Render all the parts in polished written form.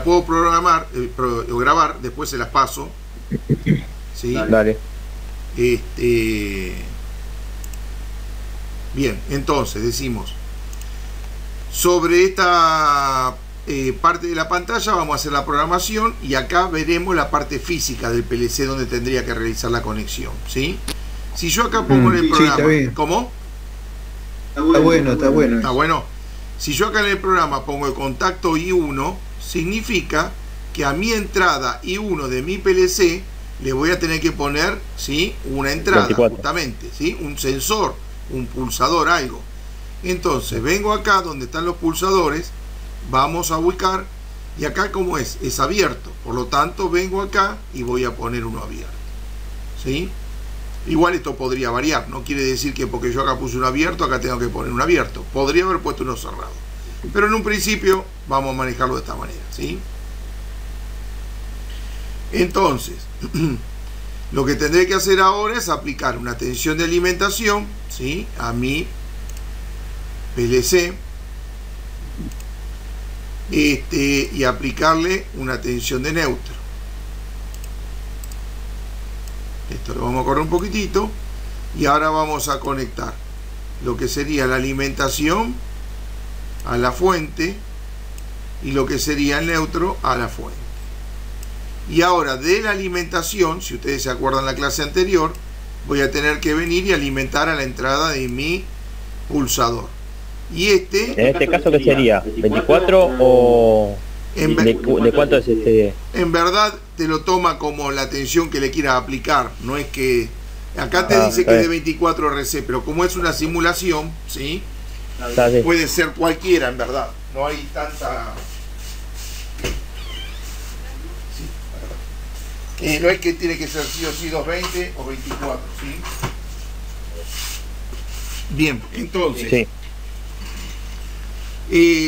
puedo programar o grabar, después se las paso. ¿Sí? Dale. Bien, entonces decimos, sobre esta parte de la pantalla vamos a hacer la programación y acá veremos la parte física del PLC donde tendría que realizar la conexión, ¿sí? Si yo acá pongo en el programa, está bien. ¿cómo? Está bueno, está bueno. Está bueno. Si yo acá en el programa pongo el contacto I1, significa que a mi entrada I1 de mi PLC le voy a tener que poner, ¿sí?, una entrada, 24. justamente, ¿sí?, un sensor, un pulsador, algo. Entonces vengo acá donde están los pulsadores, vamos a ubicar, y acá como es abierto, por lo tanto vengo acá y voy a poner uno abierto, ¿sí? Igual esto podría variar, no quiere decir que porque yo acá puse uno abierto, acá tengo que poner uno abierto, podría haber puesto uno cerrado, pero en un principio vamos a manejarlo de esta manera, ¿sí? Entonces, lo que tendré que hacer ahora es aplicar una tensión de alimentación, ¿sí?, a mi PLC, y aplicarle una tensión de neutro. Esto lo vamos a correr un poquitito y ahora vamos a conectar lo que sería la alimentación a la fuente y lo que sería el neutro a la fuente. Y ahora de la alimentación, si ustedes se acuerdan la clase anterior, voy a tener que venir y alimentar a la entrada de mi pulsador. Y En este caso, ¿qué sería? ¿24 o de cuánto es este? En verdad te lo toma como la tensión que le quieras aplicar, no es que acá te dice que es de 24 RC, pero como es una simulación, ¿sí?, puede ser cualquiera, en verdad, no hay tanta... no es que tiene que ser sí o sí 220 o 24, ¿sí? Bien, entonces... Sí.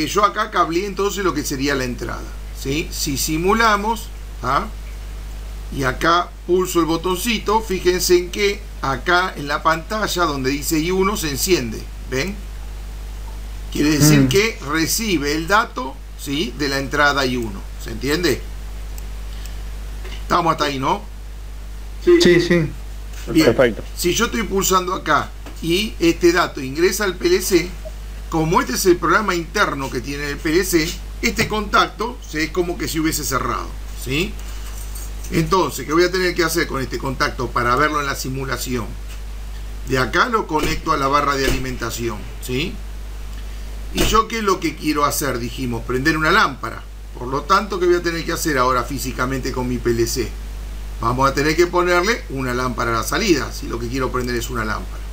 Yo acá cableé entonces lo que sería la entrada, ¿sí? Si simulamos, ¿ah?, y acá pulso el botoncito, fíjense en que acá en la pantalla donde dice I1 se enciende, ¿ven? Quiere decir que recibe el dato, ¿sí?, de la entrada I1, ¿se entiende? Estamos hasta ahí, ¿no? Sí, sí. Bien. Perfecto. Si yo estoy pulsando acá y este dato ingresa al PLC, como este es el programa interno que tiene el PLC, este contacto es como que si hubiese cerrado, ¿sí? Entonces, ¿qué voy a tener que hacer con este contacto para verlo en la simulación? De acá lo conecto a la barra de alimentación, ¿sí? ¿Y yo qué es lo que quiero hacer? Dijimos, prender una lámpara. Por lo tanto, ¿qué voy a tener que hacer ahora físicamente con mi PLC? Vamos a tener que ponerle una lámpara a la salida, si lo que quiero prender es una lámpara.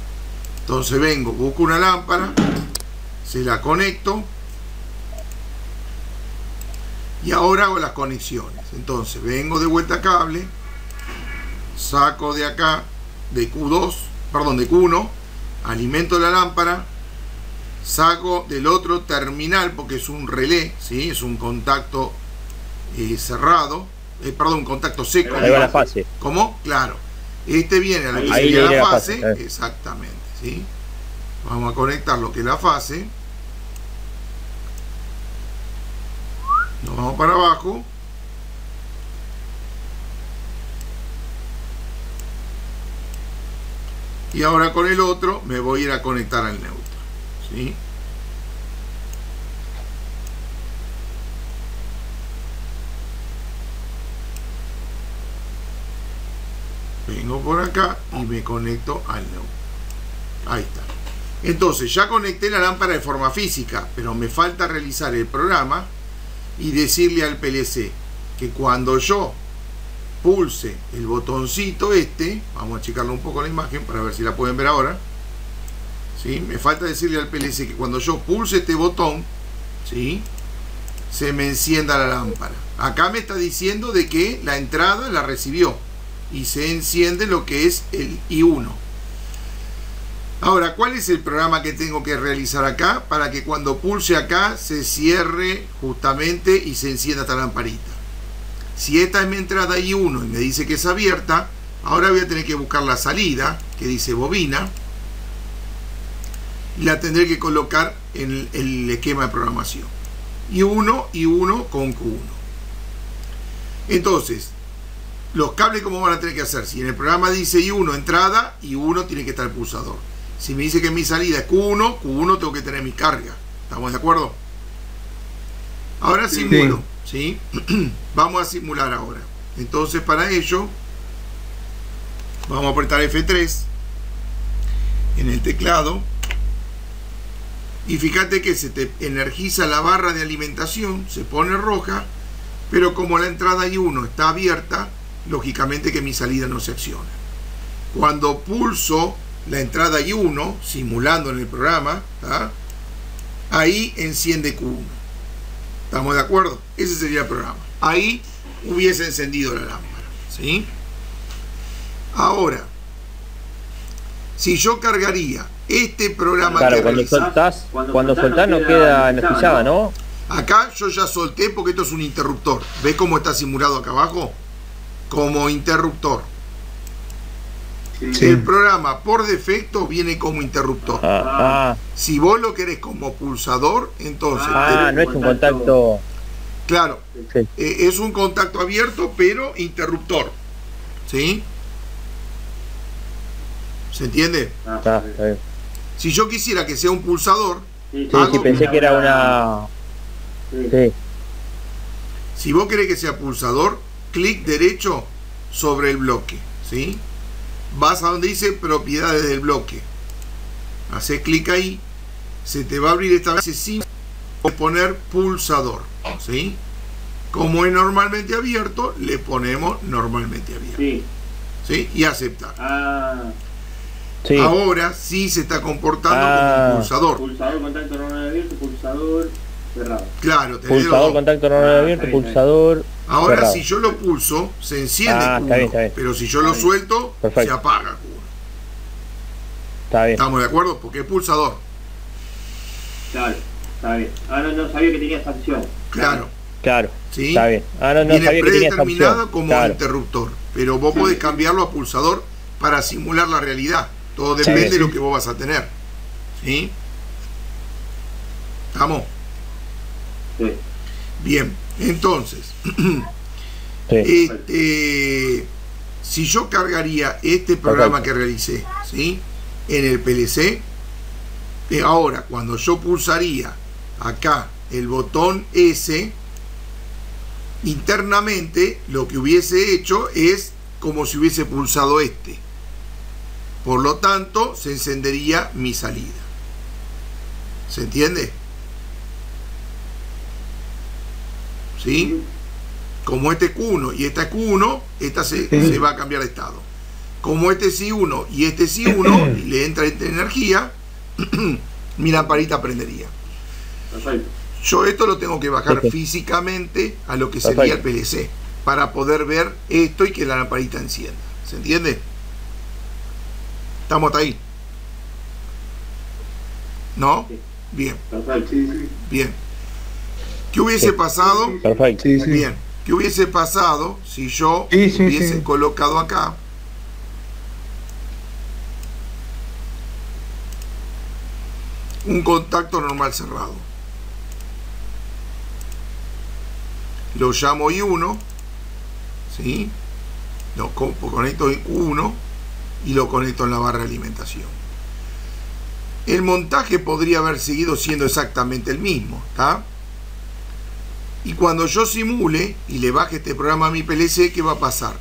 Entonces vengo, busco una lámpara, se la conecto y ahora hago las conexiones. Entonces vengo de vuelta a cable, saco de acá de Q2, perdón, de Q1, alimento la lámpara, saco del otro terminal porque es un relé, ¿sí?, es un contacto cerrado, perdón, un contacto seco. Ahí va la fase. ¿Cómo? Claro, este viene a lo que Ahí sería la la fase, fase. exactamente, ¿sí? Vamos a conectar lo que es la fase. Nos vamos para abajo. Y ahora con el otro me voy a ir a conectar al neutro, ¿sí? Vengo por acá y me conecto al neutro. Ahí está. Entonces ya conecté la lámpara de forma física, pero me falta realizar el programa y decirle al PLC que cuando yo pulse el botoncito este, vamos a achicarlo un poco la imagen para ver si la pueden ver ahora, ¿sí? Me falta decirle al PLC que cuando yo pulse este botón, ¿sí?, se me encienda la lámpara. Acá me está diciendo de que la entrada la recibió y se enciende lo que es el I1. Ahora, ¿cuál es el programa que tengo que realizar acá para que cuando pulse acá se cierre justamente y se encienda esta lamparita? Si esta es mi entrada I1 y me dice que es abierta, ahora voy a tener que buscar la salida que dice bobina y la tendré que colocar en el esquema de programación. I1 con Q1. Entonces, los cables, ¿cómo van a tener que hacer? Si en el programa dice I1 entrada, I1 tiene que estar el pulsador. Si me dice que mi salida es Q1, Q1 tengo que tener mi carga. ¿Estamos de acuerdo? Ahora simulo, ¿sí? Vamos a simular ahora. Entonces, para ello, vamos a apretar F3 en el teclado. Y fíjate que se te energiza la barra de alimentación, se pone roja, pero como la entrada I1 está abierta, lógicamente que mi salida no se acciona. Cuando pulso la entrada I1, simulando en el programa, ¿tá? Ahí enciende Q1. ¿Estamos de acuerdo? Ese sería el programa. Ahí hubiese encendido la lámpara, ¿sí? Ahora, si yo cargaría este programa, claro, cuando soltás no queda energizada, ¿no? Acá yo ya solté porque esto es un interruptor. ¿Ves cómo está simulado acá abajo? Como interruptor. Sí. El programa por defecto viene como interruptor. Si vos lo querés como pulsador, entonces... no es un contacto... Claro, sí. Es un contacto abierto, pero interruptor. ¿Sí? ¿Se entiende? Está bien. Si yo quisiera que sea un pulsador... Sí, pensé que era una... Sí. Si vos querés que sea pulsador, clic derecho sobre el bloque, ¿sí? Vas a donde dice propiedades del bloque, haces clic ahí, se te va a abrir esta vez sin poner pulsador, ¿sí? Como es normalmente abierto, le ponemos normalmente abierto, ¿sí? Y aceptar. Sí. Ahora sí se está comportando como un pulsador. Pulsador, contacto normal abierto, pulsador cerrado. Claro, pulsador, contacto normal abierto, pulsador. Ahora cerrado. Si yo lo pulso, se enciende Q1, está bien. pero si yo lo suelto, se apaga Q1. Está bien. ¿Estamos de acuerdo? Porque es pulsador. Claro, está bien. No sabía que tenía esta opción. Claro. ¿Sí? Está bien. No viene sabía que tenía esta predeterminado opción. como interruptor, pero vos podés cambiarlo a pulsador para simular la realidad. Todo depende de lo que vos vas a tener. ¿Sí? ¿Estamos? Sí. Bien, entonces, si yo cargaría este programa que realicé, ¿sí? En el PLC, ahora cuando yo pulsaría acá el botón S, internamente lo que hubiese hecho es como si hubiese pulsado este. Por lo tanto, se encendería mi salida. ¿Se entiende? ¿Sí? Como este Q1 y esta Q1, esta se va a cambiar de estado. Como este es I1 y este es I1, y le entra esta energía, mi lamparita prendería. Perfecto. Yo esto lo tengo que bajar físicamente a lo que sería el PLC para poder ver esto y que la lamparita encienda. ¿Se entiende? ¿Estamos hasta ahí? ¿No? Bien. Perfecto. Bien. ¿Qué hubiese pasado? Perfecto. Bien. ¿Qué hubiese pasado si yo hubiese colocado acá un contacto normal cerrado? Lo llamo I1, ¿sí? Lo conecto en Q1 y lo conecto en la barra de alimentación. El montaje podría haber seguido siendo exactamente el mismo, ¿está? Y cuando yo simule y le baje este programa a mi PLC, ¿qué va a pasar?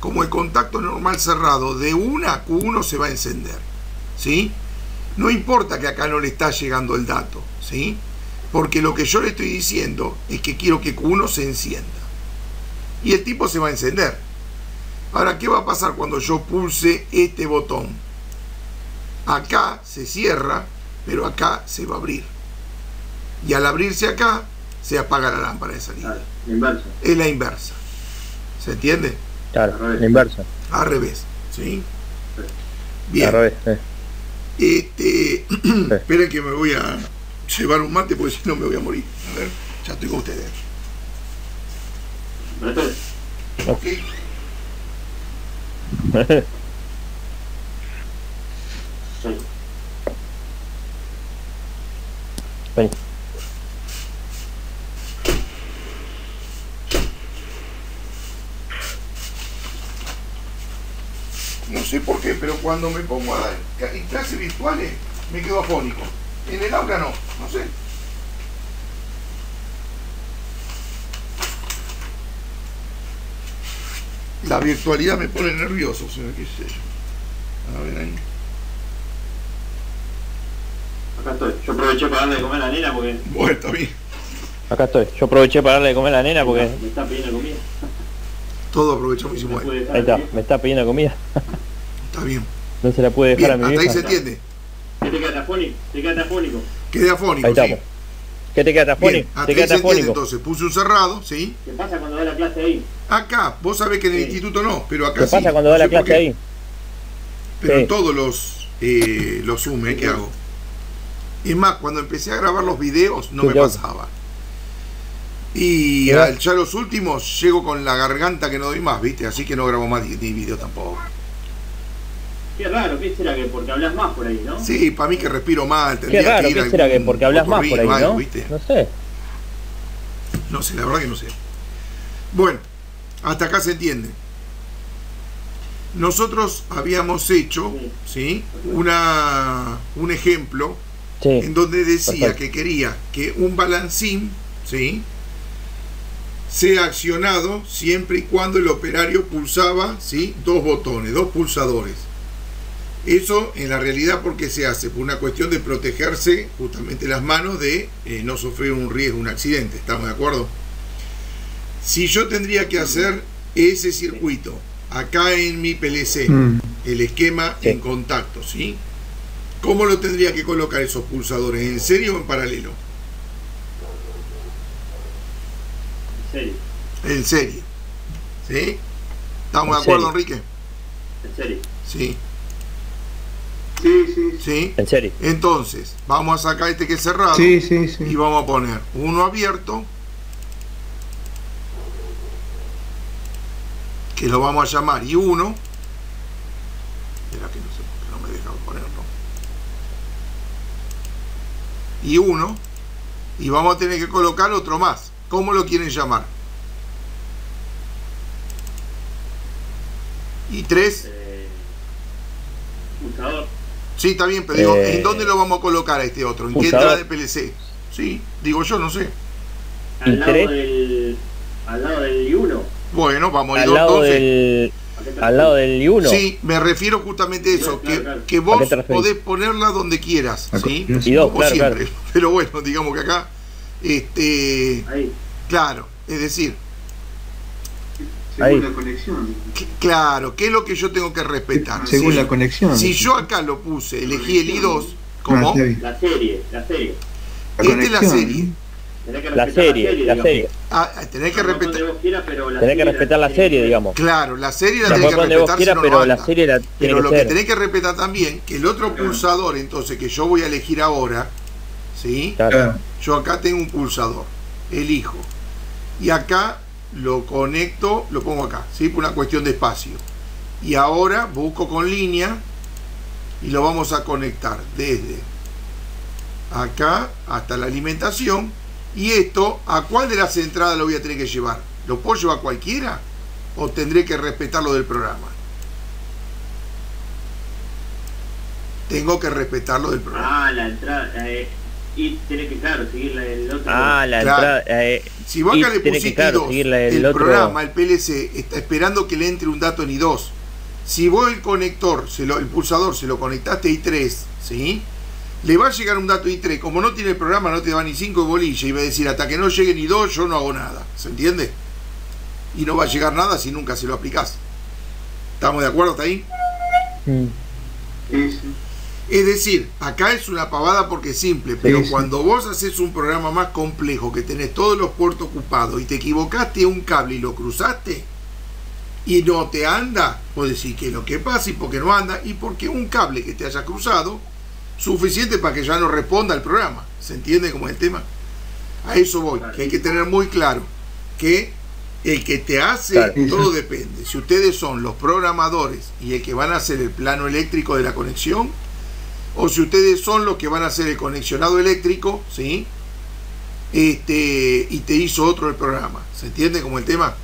Como el contacto normal cerrado de una a Q1 se va a encender, ¿sí? No importa que acá no le está llegando el dato, ¿sí? Porque lo que yo le estoy diciendo es que quiero que Q1 se encienda. Y el tipo se va a encender. Ahora, ¿qué va a pasar cuando yo pulse este botón? Acá se cierra, pero acá se va a abrir. Y al abrirse acá, se apaga la lámpara de salida. Inversa. Es la inversa. ¿Se entiende? Claro, la inversa. Al revés, ¿sí? Bien. Al revés, Esperen que me voy a llevar un mate porque si no me voy a morir. A ver, ya estoy con ustedes. Ok. Vení. No sé por qué, pero cuando me pongo a dar en clases virtuales me quedo afónico. En el aula no sé. La virtualidad me pone nervioso, o sea, qué sé yo. A ver ahí. Acá estoy. Yo aproveché para darle de comer a la nena porque... Bueno, está bien. Acá estoy. Yo aproveché para darle de comer a la nena porque... Me está pidiendo comida. Todo aprovechamos y hicimos ahí. Ahí está, me está pidiendo comida. Está bien. No se la puede dejar Bien, a mi hasta vieja. ahí se entiende. ¿Qué te queda afónico? ¿Te queda afónico? Quedé afónico, Ahí sí. estamos. ¿Qué te queda Bien, afónico? hasta ¿Te ahí queda se entiende, afónico? entonces puse un cerrado, ¿sí? ¿Qué pasa cuando da la clase ahí? Acá, vos sabés que en el instituto no, pero acá ¿Qué sí. pasa cuando da No la sé por clase qué. ahí? Pero Sí. todos los Zoom que hago. Es más, cuando empecé a grabar los videos no Sí, me yo- pasaba. Y Mirá. ya los últimos llego con la garganta que no doy más, ¿viste? Así que no grabo más ni video tampoco. Qué raro, ¿qué será que porque hablas más por ahí, no? Sí, para mí que respiro mal, Qué tendría raro, que ir ¿qué a será que algún porque hablas más por ahí, otorrino, algo, no? ¿viste? No sé. No sé, la verdad que no sé. Bueno, hasta acá se entiende. Nosotros habíamos hecho, ¿sí? Un ejemplo Sí. en donde decía Perfecto. que quería que un balancín, ¿sí?, sea accionado siempre y cuando el operario pulsaba, ¿sí?, dos botones, dos pulsadores. Eso en la realidad, ¿por qué se hace? Por una cuestión de protegerse justamente las manos de no sufrir un riesgo, un accidente. ¿Estamos de acuerdo? Si yo tendría que hacer ese circuito acá en mi PLC, el esquema Sí. en contacto, ¿sí?, ¿cómo lo tendría que colocar esos pulsadores? ¿En serie o en paralelo? En serio, En serie. ¿Sí? ¿Estamos de En acuerdo, serio. Enrique? en serio. Sí. Sí. ¿Sí? En serio. Entonces, vamos a sacar este que es cerrado Sí. y vamos a poner uno abierto, que lo vamos a llamar I1. Espera que no sé por qué no me deja ponerlo. I1. Y vamos a tener que colocar otro más. ¿Cómo lo quieren llamar? I3. Pulsador. Sí, está bien, pero digo, ¿en dónde lo vamos a colocar a este otro? ¿En qué Pulsador. entrada de PLC? Sí, digo yo, no sé. Al lado tres. del I1. Bueno, vamos a ir Al lado entonces. del... ¿A qué te Al lado del I1. Sí, me refiero justamente a eso, Claro, claro. que ¿A vos qué te referís? podés ponerla donde quieras, ¿sí? Y dos, Como claro, siempre. claro. Pero bueno, digamos que acá, Ahí. claro, es decir, Ahí. Según la conexión. claro, ¿qué es lo que yo tengo que respetar? Según Si- la conexión. Si yo acá lo puse, elegí el I2, ¿cómo? está bien. La serie. La Esta es la conexión. serie. Tenés que La respetar serie, la digamos. serie. Tenés que No respetar. donde vos quieras, pero la Tenés que serie respetar la serie, digamos. Claro, la serie la La tenés ponés que donde vos respetar, quieras, si no, pero no la anda. serie la tiene Pero que lo que ser. tenés que respetar también, que el otro pulsador, entonces, que yo voy a elegir ahora, ¿sí? Claro. Yo acá tengo un pulsador, elijo. Y acá lo conecto, lo pongo acá, ¿sí? Por una cuestión de espacio. Y ahora busco con línea y lo vamos a conectar desde acá hasta la alimentación. Y esto, ¿a cuál de las entradas lo voy a tener que llevar? ¿Lo puedo llevar a cualquiera? ¿O tendré que respetar lo del programa? Tengo que respetar lo del programa. Ah, la entrada. Y tenés que, claro, seguir el otro. Ah, la Claro. entrada... Si vos acá y le tenés pusiste que, claro, I2, seguirle el el otro- programa, el PLC, está esperando que le entre un dato en I2. Si vos el conector, el pulsador, se lo conectaste a I3, ¿sí? Le va a llegar un dato I3. Como no tiene el programa, no te va ni 5 de bolilla. Y va a decir, hasta que no llegue ni 2, yo no hago nada. ¿Se entiende? Y no va a llegar nada si nunca se lo aplicás. ¿Estamos de acuerdo hasta ahí? Mm. Sí. Es decir, acá es una pavada porque es simple, pero Sí. cuando vos haces un programa más complejo, que tenés todos los puertos ocupados y te equivocaste un cable y lo cruzaste y no te anda, vos decís que lo que pasa y por qué no anda y porque un cable que te haya cruzado suficiente para que ya no responda al programa. ¿Se entiende cómo es el tema? A eso voy, que hay que tener muy claro que el que te hace, Claro. todo depende. Si ustedes son los programadores y el que van a hacer el plano eléctrico de la conexión, o si ustedes son los que van a hacer el conexionado eléctrico, ¿sí? Y te hizo otro el programa. ¿Se entiende como el tema?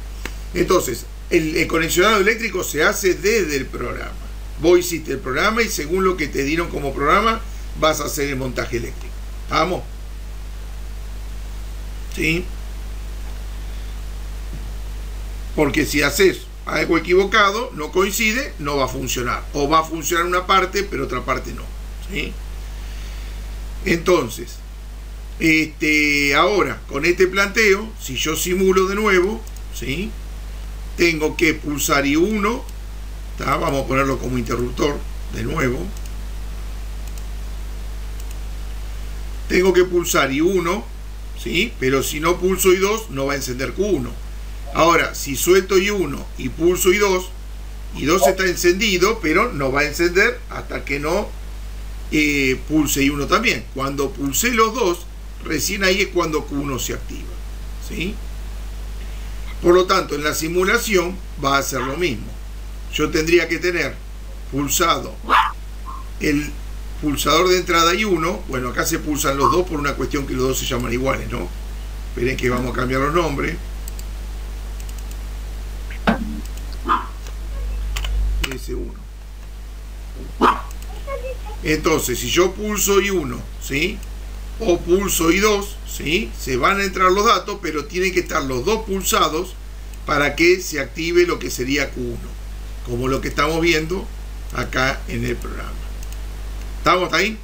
Entonces, el conexionado eléctrico se hace desde el programa. vos hiciste el programa y según lo que te dieron como programa vas a hacer el montaje eléctrico. ¿Vamos? ¿Sí? Porque si haces algo equivocado, no coincide, no va a funcionar. O va a funcionar una parte, pero otra parte no. ¿Sí? Entonces, ahora, con este planteo, si yo simulo de nuevo, ¿sí? Tengo que pulsar I1, ¿tá? Vamos a ponerlo como interruptor de nuevo. Tengo que pulsar I1, ¿sí? Pero si no pulso I2, no va a encender Q1. Ahora, si suelto I1 y pulso I2 está encendido, pero no va a encender hasta que no pulse I1 también. Cuando pulsé los dos, recién ahí es cuando Q1 se activa, ¿sí? Por lo tanto, en la simulación va a ser lo mismo. Yo tendría que tener pulsado el pulsador de entrada I1. Bueno, acá se pulsan los dos por una cuestión que los dos se llaman iguales, ¿no? Esperen que vamos a cambiar los nombres. S1. Entonces, si yo pulso I1, ¿sí? O pulso I2, ¿sí? Se van a entrar los datos, pero tienen que estar los dos pulsados para que se active lo que sería Q1, como lo que estamos viendo acá en el programa. ¿Estamos ahí?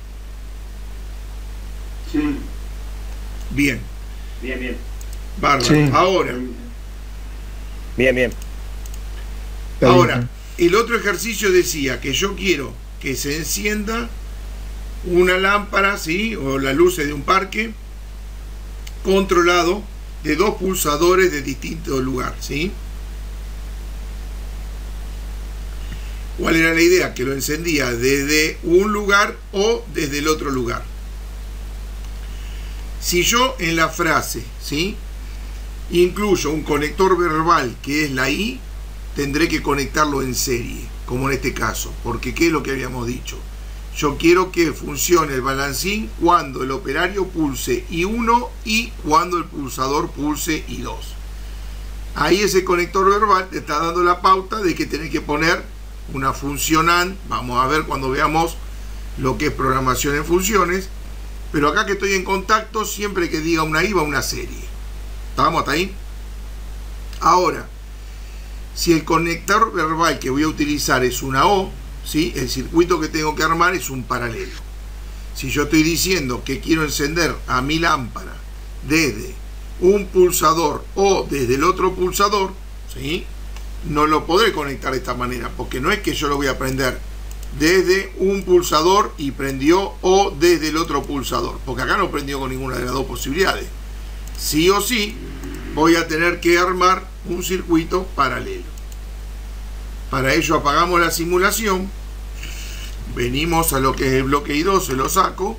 Sí. Bien. Bien. Bárbaro. Sí. Ahora. Bien. Ahora, el otro ejercicio decía que yo quiero que se encienda una lámpara, ¿sí? O las luces de un parque controlado de dos pulsadores de distinto lugar, ¿sí? ¿Cuál era la idea? Que lo encendía desde un lugar o desde el otro lugar. Si yo en la frase, ¿sí? Incluyo un conector verbal que es la I, tendré que conectarlo en serie, como en este caso, porque ¿qué es lo que habíamos dicho? Yo quiero que funcione el balancín cuando el operario pulse I1 y cuando el pulsador pulse I2. Ahí ese conector verbal te está dando la pauta de que tenés que poner una función AND. Vamos a ver cuando veamos lo que es programación en funciones. Pero acá que estoy en contacto, siempre que diga una I va una serie. ¿Estamos hasta ahí? Ahora, si el conector verbal que voy a utilizar es una O, ¿sí? El circuito que tengo que armar es un paralelo. Si yo estoy diciendo que quiero encender a mi lámpara desde un pulsador o desde el otro pulsador, ¿sí? No lo podré conectar de esta manera, porque no es que yo lo voy a prender desde un pulsador y prendió o desde el otro pulsador, porque acá no prendió con ninguna de las dos posibilidades. Sí o sí voy a tener que armar un circuito paralelo. Para ello apagamos la simulación, venimos a lo que es el bloque I2, se lo saco,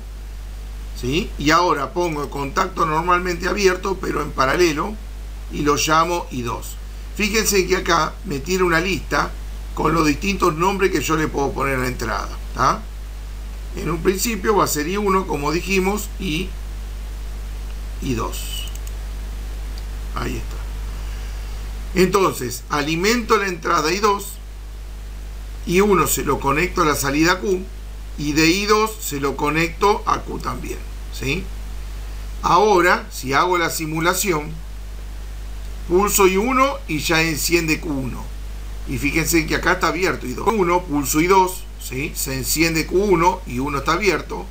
¿sí? Y ahora pongo el contacto normalmente abierto pero en paralelo y lo llamo I2. Fíjense que acá me tiene una lista con los distintos nombres que yo le puedo poner a la entrada, ¿tá? En un principio va a ser I1 como dijimos y I2. Ahí está. Entonces alimento la entrada I2, I1 se lo conecto a la salida Q y de I2 se lo conecto a Q también, ¿sí? Ahora si hago la simulación, pulso I1 y ya enciende Q1. Y fíjense que acá está abierto I2. 1, pulso I2, ¿sí? Se enciende Q1 y 1 está abierto.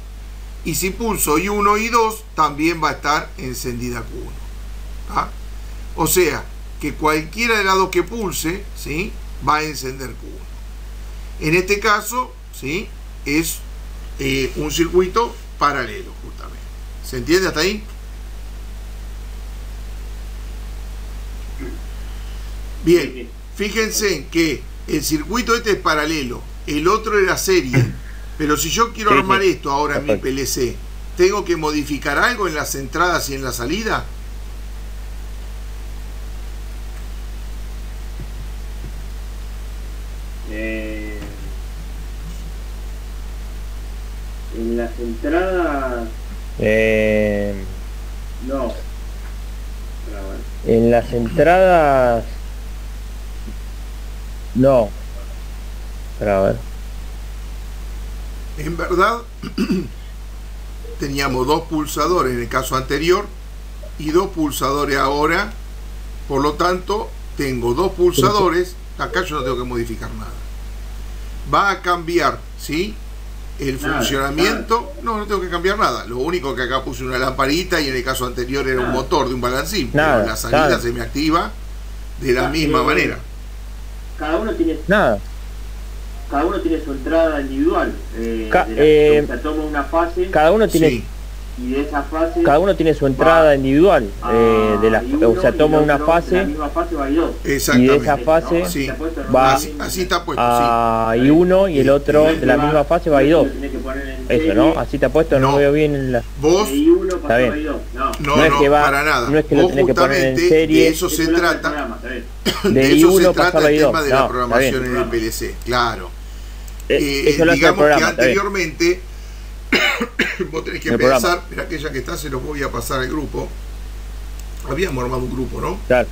Y si pulso I1 y 2, también va a estar encendida Q1. ¿Tá? O sea, que cualquiera de las dos que pulse, ¿sí? Va a encender Q1. En este caso, ¿sí? Es un circuito paralelo, justamente. ¿Se entiende hasta ahí? Bien, fíjense que el circuito este es paralelo, el otro era serie, pero si yo quiero armar esto ahora en mi PLC, ¿tengo que modificar algo en las entradas y en la salida? En las entradas... No. En las entradas... No. Pero a ver. En verdad, teníamos 2 pulsadores en el caso anterior y 2 pulsadores ahora. Por lo tanto, tengo 2 pulsadores. Acá yo no tengo que modificar nada. Va a cambiar, ¿sí?, el funcionamiento. No tengo que cambiar nada. Lo único que acá puse una lamparita y en el caso anterior era un motor de un balancín. Pero la salida se me activa de la misma manera. Cada uno tiene su entrada individual. O sea, toma una fase. Cada uno tiene. Sí. Y de esa fase Cada uno tiene su entrada individual. O sea, toma una fase. La misma fase va I2. Exactamente. Y de esa fase Sí. va Así está puesto, a I1 y el otro de la misma fase va a I2. Eso, ¿no? Así te ha puesto, no veo bien en la... Vos, Está bien. no, es que va, para nada. No es que lo Vos tenés que poner en justamente serie. de eso se trata. De De eso I1 se trata pasarlo a el I2. tema de No, la está programación bien. en el PLC. Claro. Eso lo hace el Digamos programa, que está bien. anteriormente vos tenés que El pensar, programa. mira, aquella que está, se los voy a pasar al grupo. Habíamos armado un grupo, ¿no? Claro.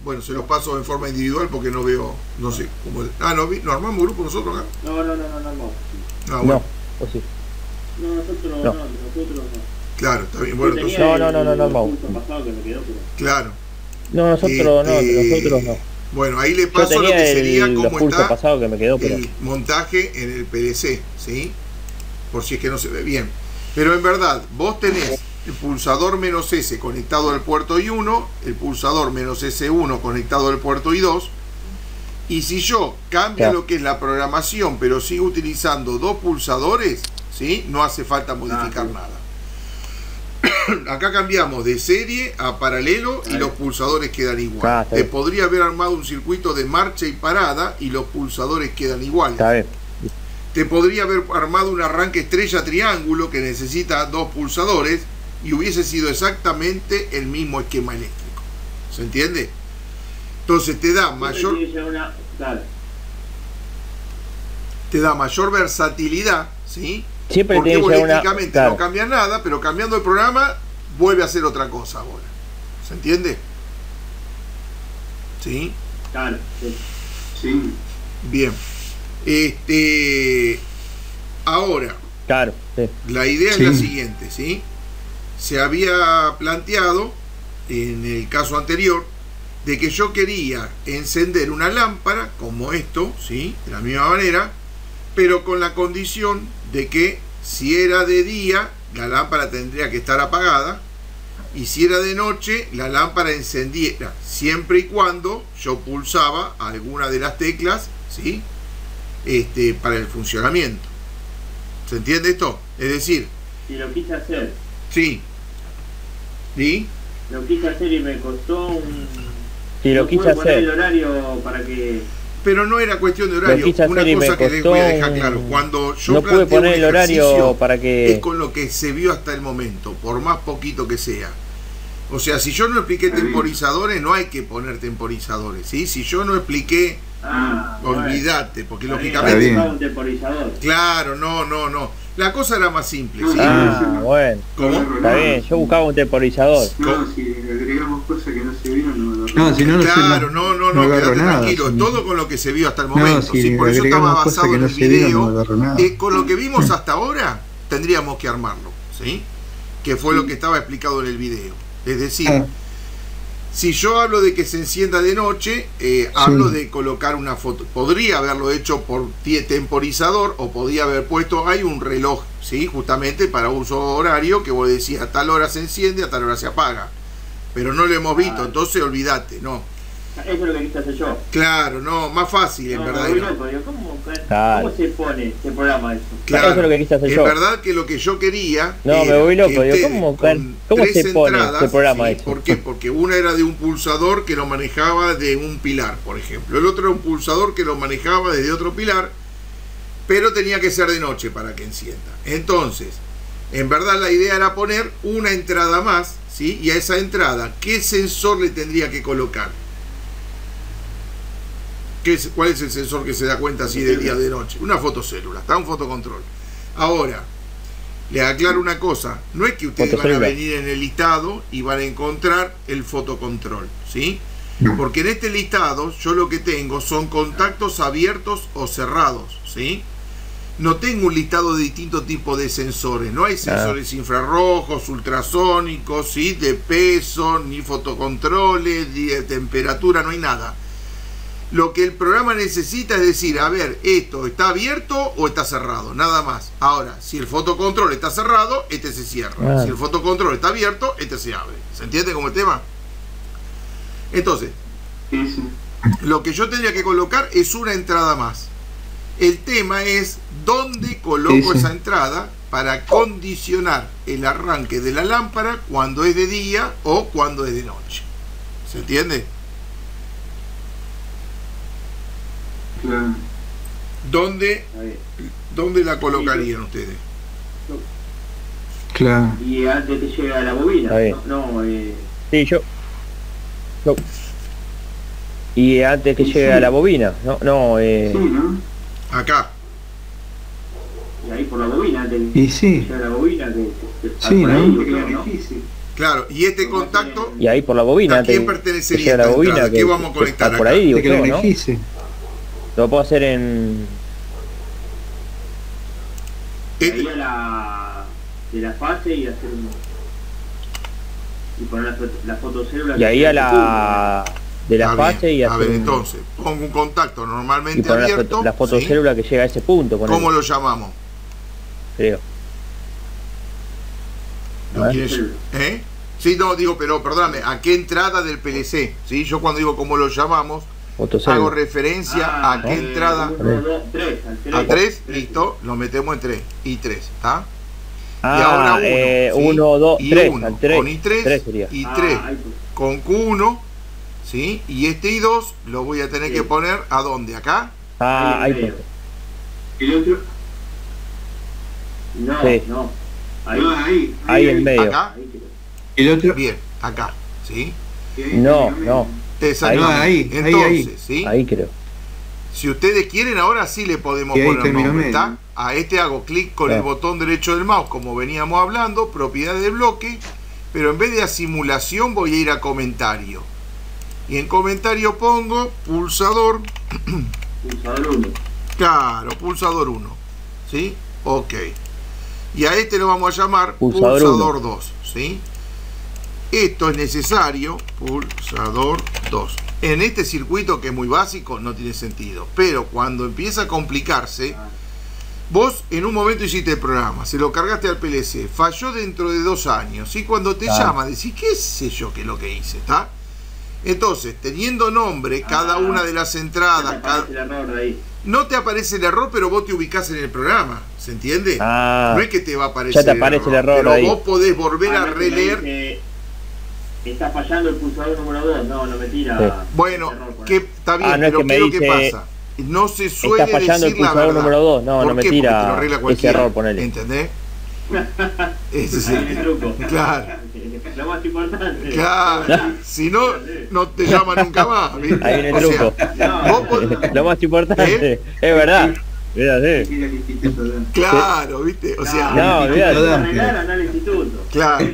Bueno, se los paso en forma individual porque no veo, no sé cómo. ¿No armamos un grupo nosotros acá? No. Ah, bueno. No, o sí. No, nosotros No. no. Claro, está bien. Bueno, entonces, claro. No, nosotros no. Bueno, ahí le Yo paso lo tenía que sería los cómo cursos está pasados que me quedó, pero... el montaje en el PLC, ¿sí? Por si es que no se ve bien. Pero en verdad, vos tenés el pulsador "-S" conectado al puerto I1, el pulsador "-S1" conectado al puerto I2, y si yo cambio lo que es la programación, pero sigo utilizando 2 pulsadores, ¿sí?, no hace falta modificar nada. Acá cambiamos de serie a paralelo y los pulsadores quedan igual. Te podría haber armado un circuito de marcha y parada y los pulsadores quedan iguales. Está bien. Te podría haber armado un arranque estrella triángulo que necesita 2 pulsadores y hubiese sido exactamente el mismo esquema eléctrico. ¿Se entiende? Entonces te da mayor versatilidad, ¿sí? Siempre Porque tiene que llevar eléctricamente no cambia nada, pero cambiando el programa vuelve a hacer otra cosa ahora. ¿Se entiende? ¿Sí? Claro, Sí. Bien. Ahora, Claro, sí. la idea es la siguiente, ¿sí? Se había planteado en el caso anterior de que yo quería encender una lámpara como esto, ¿sí?, de la misma manera, pero con la condición de que si era de día la lámpara tendría que estar apagada y si era de noche la lámpara encendiera, siempre y cuando yo pulsaba alguna de las teclas, ¿sí?, para el funcionamiento. ¿Se entiende esto? Es decir, y lo quise hacer. sí. ¿Sí? Lo quise hacer y me costó un... Sí, lo no quise pude poner hacer. el horario para que... Pero no era cuestión de horario. quise Una hacer y cosa me que les costó voy a dejar claro. Cuando yo no pude planteo poner un el horario ejercicio, para que... es con lo que se vio hasta el momento, por más poquito que sea. O sea, si yo no expliqué temporizadores, no hay que poner temporizadores, ¿sí? Si yo no expliqué, olvídate, porque lógicamente... un temporizador. Claro, no. La cosa era más simple, ¿sí? Bueno. ¿Cómo? Está bien, yo buscaba un temporizador. No, si agregamos cosas que no se vieron, No, si no, claro, no, agarro quédate nada. tranquilo, Si todo con lo que se vio hasta el momento. si ¿sí? Por eso estaba agregamos cosas basado que en no el se vieron, video. no agarro nada. Con lo que vimos hasta ahora, tendríamos que armarlo, ¿sí? Que fue lo que estaba explicado en el video. Es decir, si yo hablo de que se encienda de noche, hablo de colocar una foto. Podría haberlo hecho por temporizador o podría haber puesto, hay un reloj, ¿sí?, justamente para uso horario que vos decís a tal hora se enciende, a tal hora se apaga. Pero no lo hemos visto, entonces olvídate, no. Eso es lo que quise hacer yo. Claro, no, más fácil en verdad. ¿Cómo se pone, se programa eso? Claro, eso es lo que quise hacer en yo. verdad que lo que yo quería... No, me voy loco, digo, ¿cómo se pone ese programa eso? ¿Por qué? Porque una era de un pulsador que lo manejaba de un pilar, por ejemplo. El otro era un pulsador que lo manejaba desde otro pilar, pero tenía que ser de noche para que encienda. Entonces, en verdad la idea era poner una entrada más, ¿sí? Y a esa entrada, ¿qué sensor le tendría que colocar? ¿Cuál es el sensor que se da cuenta si de día o de noche? Una fotocélula, está un fotocontrol. Ahora, les aclaro una cosa, no es que ustedes van a venir en el listado y van a encontrar el fotocontrol, ¿sí? Porque en este listado yo lo que tengo son contactos abiertos o cerrados, ¿sí? No tengo un listado de distintos tipos de sensores. No hay sensores infrarrojos, ultrasónicos, ¿sí? De peso, ni fotocontroles, ni de temperatura, no hay nada. Lo que el programa necesita es decir, a ver, esto está abierto o está cerrado, nada más. Ahora, si el fotocontrol está cerrado, este se cierra. Si el fotocontrol está abierto, este se abre. ¿Se entiende como el tema? Entonces, lo que yo tendría que colocar es una entrada más. El tema es dónde coloco esa entrada para condicionar el arranque de la lámpara cuando es de día o cuando es de noche. ¿Se entiende? Claro. ¿Dónde la colocarían ustedes? Claro. Y antes que llegue a la bobina. Sí, yo. Y antes que llegue a la bobina. Sí, ¿no? Acá. Y ahí por la bobina, antes Y sí. llegue a la bobina. Sí, por ¿no? ahí, ¿no? Claro, y este contacto, Y ahí por la bobina. ¿a quién antes pertenecería que llegue a la esta bobina? entrada? ¿Qué vamos a conectar está por acá? ahí, digo De que la yo, ¿no? beneficie. Lo puedo hacer en. Y ahí de la fase y hacer y poner la fotocélula. Y ahí a la. De la Está fase bien. y A hacer. ver, un- entonces, pongo un contacto y normalmente poner abierto. la ¿sí? fotocélula que llega a ese punto. ponele, ¿Cómo lo llamamos? creo. ¿Lo A ver. quieres? ¿Eh? Sí, no, digo, pero perdóname, ¿a qué entrada del PLC? ¿Sí? Yo cuando digo cómo lo llamamos, hago Fotocélula. referencia a qué entrada. 1, 2, 3. A 3, listo, lo metemos en 3. Y 3, ¿está? Ah, y ahora 1, 2, y 3. uno, Al 3. con I3 3 sería. y 3 ahí pues. con Q1, ¿sí? Y este I2 lo voy a tener Sí. que poner ¿a dónde? ¿Acá? Ah, ahí Ahí está. El otro. No, Sí. no. No, ahí. Ahí en medio. ¿Acá? Ahí creo. El otro. Bien, acá, ¿sí? No, no. Exactamente. Ahí, ahí, Entonces, ¿sí? Ahí creo. Si ustedes quieren, ahora sí le podemos Y ahí poner termina nombre, medio. ¿está? A este hago clic con el Claro. botón derecho del mouse, como veníamos hablando, propiedades de bloque, pero en vez de a simulación voy a ir a comentario. Y en comentario pongo pulsador, Pulsador 1. claro, pulsador 1, ¿sí? Ok. Y a este lo vamos a llamar Pulsador pulsador 2, ¿sí? Esto es necesario, pulsador 2. En este circuito que es muy básico no tiene sentido, pero cuando empieza a complicarse, vos en un momento hiciste el programa, se lo cargaste al PLC, falló dentro de 2 años, y cuando te llama decís, ¿qué sé yo qué es lo que hice? ¿Está? Entonces, teniendo nombre cada una de las entradas, El error de ahí. no te aparece el error, pero vos te ubicás en el programa, ¿se entiende? Ah, No es que te va a aparecer ya te aparece el error pero ahí. vos podés volver a no, que me releer. dice, está fallando el pulsador número 2. No, no me tira. Sí. Bueno, error por que ahí. está bien, Ah, no es pero que me ¿qué es lo que dice, pasa? No se suele está fallando el decir la pulsador verdad. número 2. No, ¿Por no me qué? Porque te lo tira arregla ese cualquiera, error, ponele. ¿entendés? Ese es Ahí viene el el truco. Claro, Lo más importante. claro. Si no, no te llaman nunca más. ¿viste? Ahí viene el O sea, truco. vos pod- Lo más importante, ¿Eh? es verdad. Mira, sí. Mira que instituto da. claro, ¿viste? O sea, No, olvidate. Arreglar, andá al instituto. claro.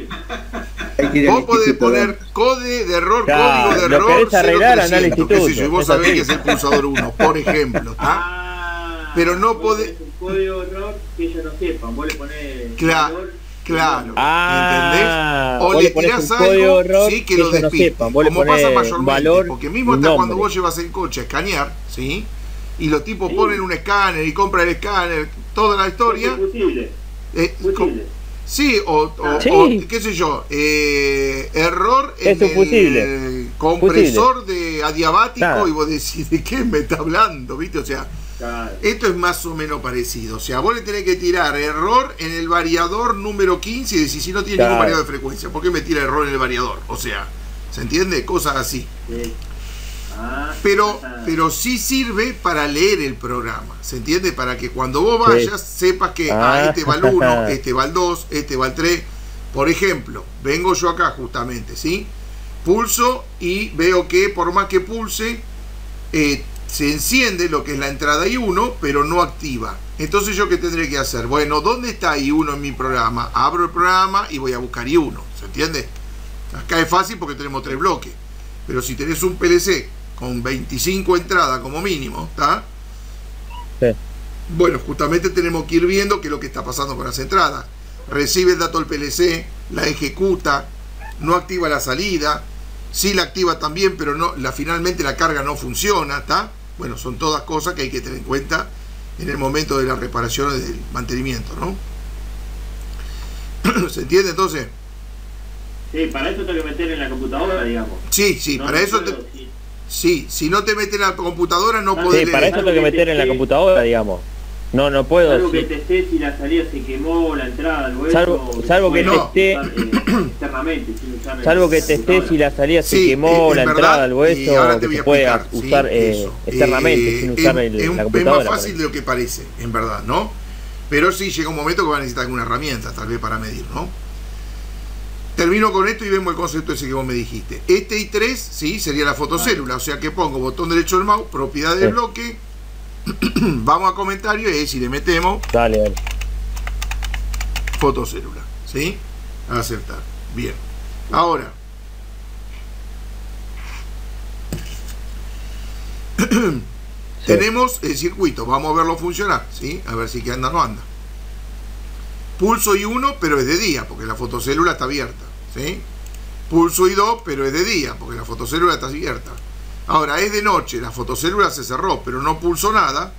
Hay que ir al Vos podés instituto poner code de error, Claro, código de lo error, querés arreglar, andá al 0300, qué sé yo, y instituto, vos es sabés así. que es el pulsador 1, por ejemplo, ¿tá? Pero no vos podés- tenés un código de error que ellos no sepan. Vos le ponés. Claro. valor, Claro, Ah, ¿entendés? O vos le le ponés tirás un código algo, error sí, que que lo ellos no despiste. sepan. Vos le Como pasa ponés mayormente, valor porque mismo y hasta cuando nombre. vos llevas el coche a escanear, ¿sí? Y los tipos Sí. ponen un escáner y compran el escáner, toda la historia. Es posible. Posible. Sí, o Sí. o, qué sé yo, error en Es un fusible. el compresor de adiabático Claro. y vos decís, ¿de qué me está hablando? ¿Viste? O sea, Claro. esto es más o menos parecido. O sea, vos le tenés que tirar error en el variador número 15 y decís, si no tiene Claro. ningún variador de frecuencia, ¿por qué me tira error en el variador? O sea, ¿se entiende? Cosas así. Sí. Pero sí sirve para leer el programa, ¿se entiende? Para que cuando vos Sí. vayas sepas que Ah. este va al 1, este va al 2, este va al 3. Por ejemplo, vengo yo acá justamente, ¿sí? Pulso y veo que por más que pulse, se enciende lo que es la entrada I1, pero no activa. Entonces, ¿yo qué tendré que hacer? Bueno, ¿dónde está I1 en mi programa? Abro el programa y voy a buscar I1, ¿se entiende? Acá es fácil porque tenemos 3 bloques. Pero si tenés un PLC con 25 entradas como mínimo, ¿está? Sí. Bueno, justamente tenemos que ir viendo qué es lo que está pasando con las entradas. Recibe el dato del PLC, la ejecuta, no activa la salida, sí la activa también, pero no, finalmente la carga no funciona, ¿está? Bueno, son todas cosas que hay que tener en cuenta en el momento de la reparación y del mantenimiento, ¿no? ¿Se entiende entonces? Sí, para eso tengo que meter en la computadora, digamos. Sí, No, para no eso puedo, te... Sí, si no te metes en la computadora no Sí, podés Sí, para leer. eso tengo que meter en la computadora, digamos. No puedo. Salvo que Sí. testé si la salida se quemó, la entrada, el hueso. Salvo que puedo testé- usar, externamente, sin usar el- Salvo que la testé computadora. si la salida se Sí, quemó, es la verdad, entrada, el y hueso, ahora te que voy se a puede explicar, usar sí, eso. externamente, sin usar la es computadora. más fácil de lo que parece, en verdad, ¿no? Pero sí llega un momento que va a necesitar alguna herramienta, tal vez para medir, ¿no? Termino con esto y vemos el concepto ese que vos me dijiste. Este I3, sí, sería la fotocélula, o sea que pongo botón derecho del mouse, propiedad del Sí. bloque, vamos a comentario y ahí si le metemos Dale. fotocélula, ¿sí? A aceptar. Bien. Ahora, tenemos el circuito, vamos a verlo funcionar, ¿sí? A ver si que anda o no anda. Pulso I1, pero es de día, porque la fotocélula está abierta, ¿sí? Pulso I2, pero es de día, porque la fotocélula está abierta. Ahora, es de noche, la fotocélula se cerró, pero no pulso nada.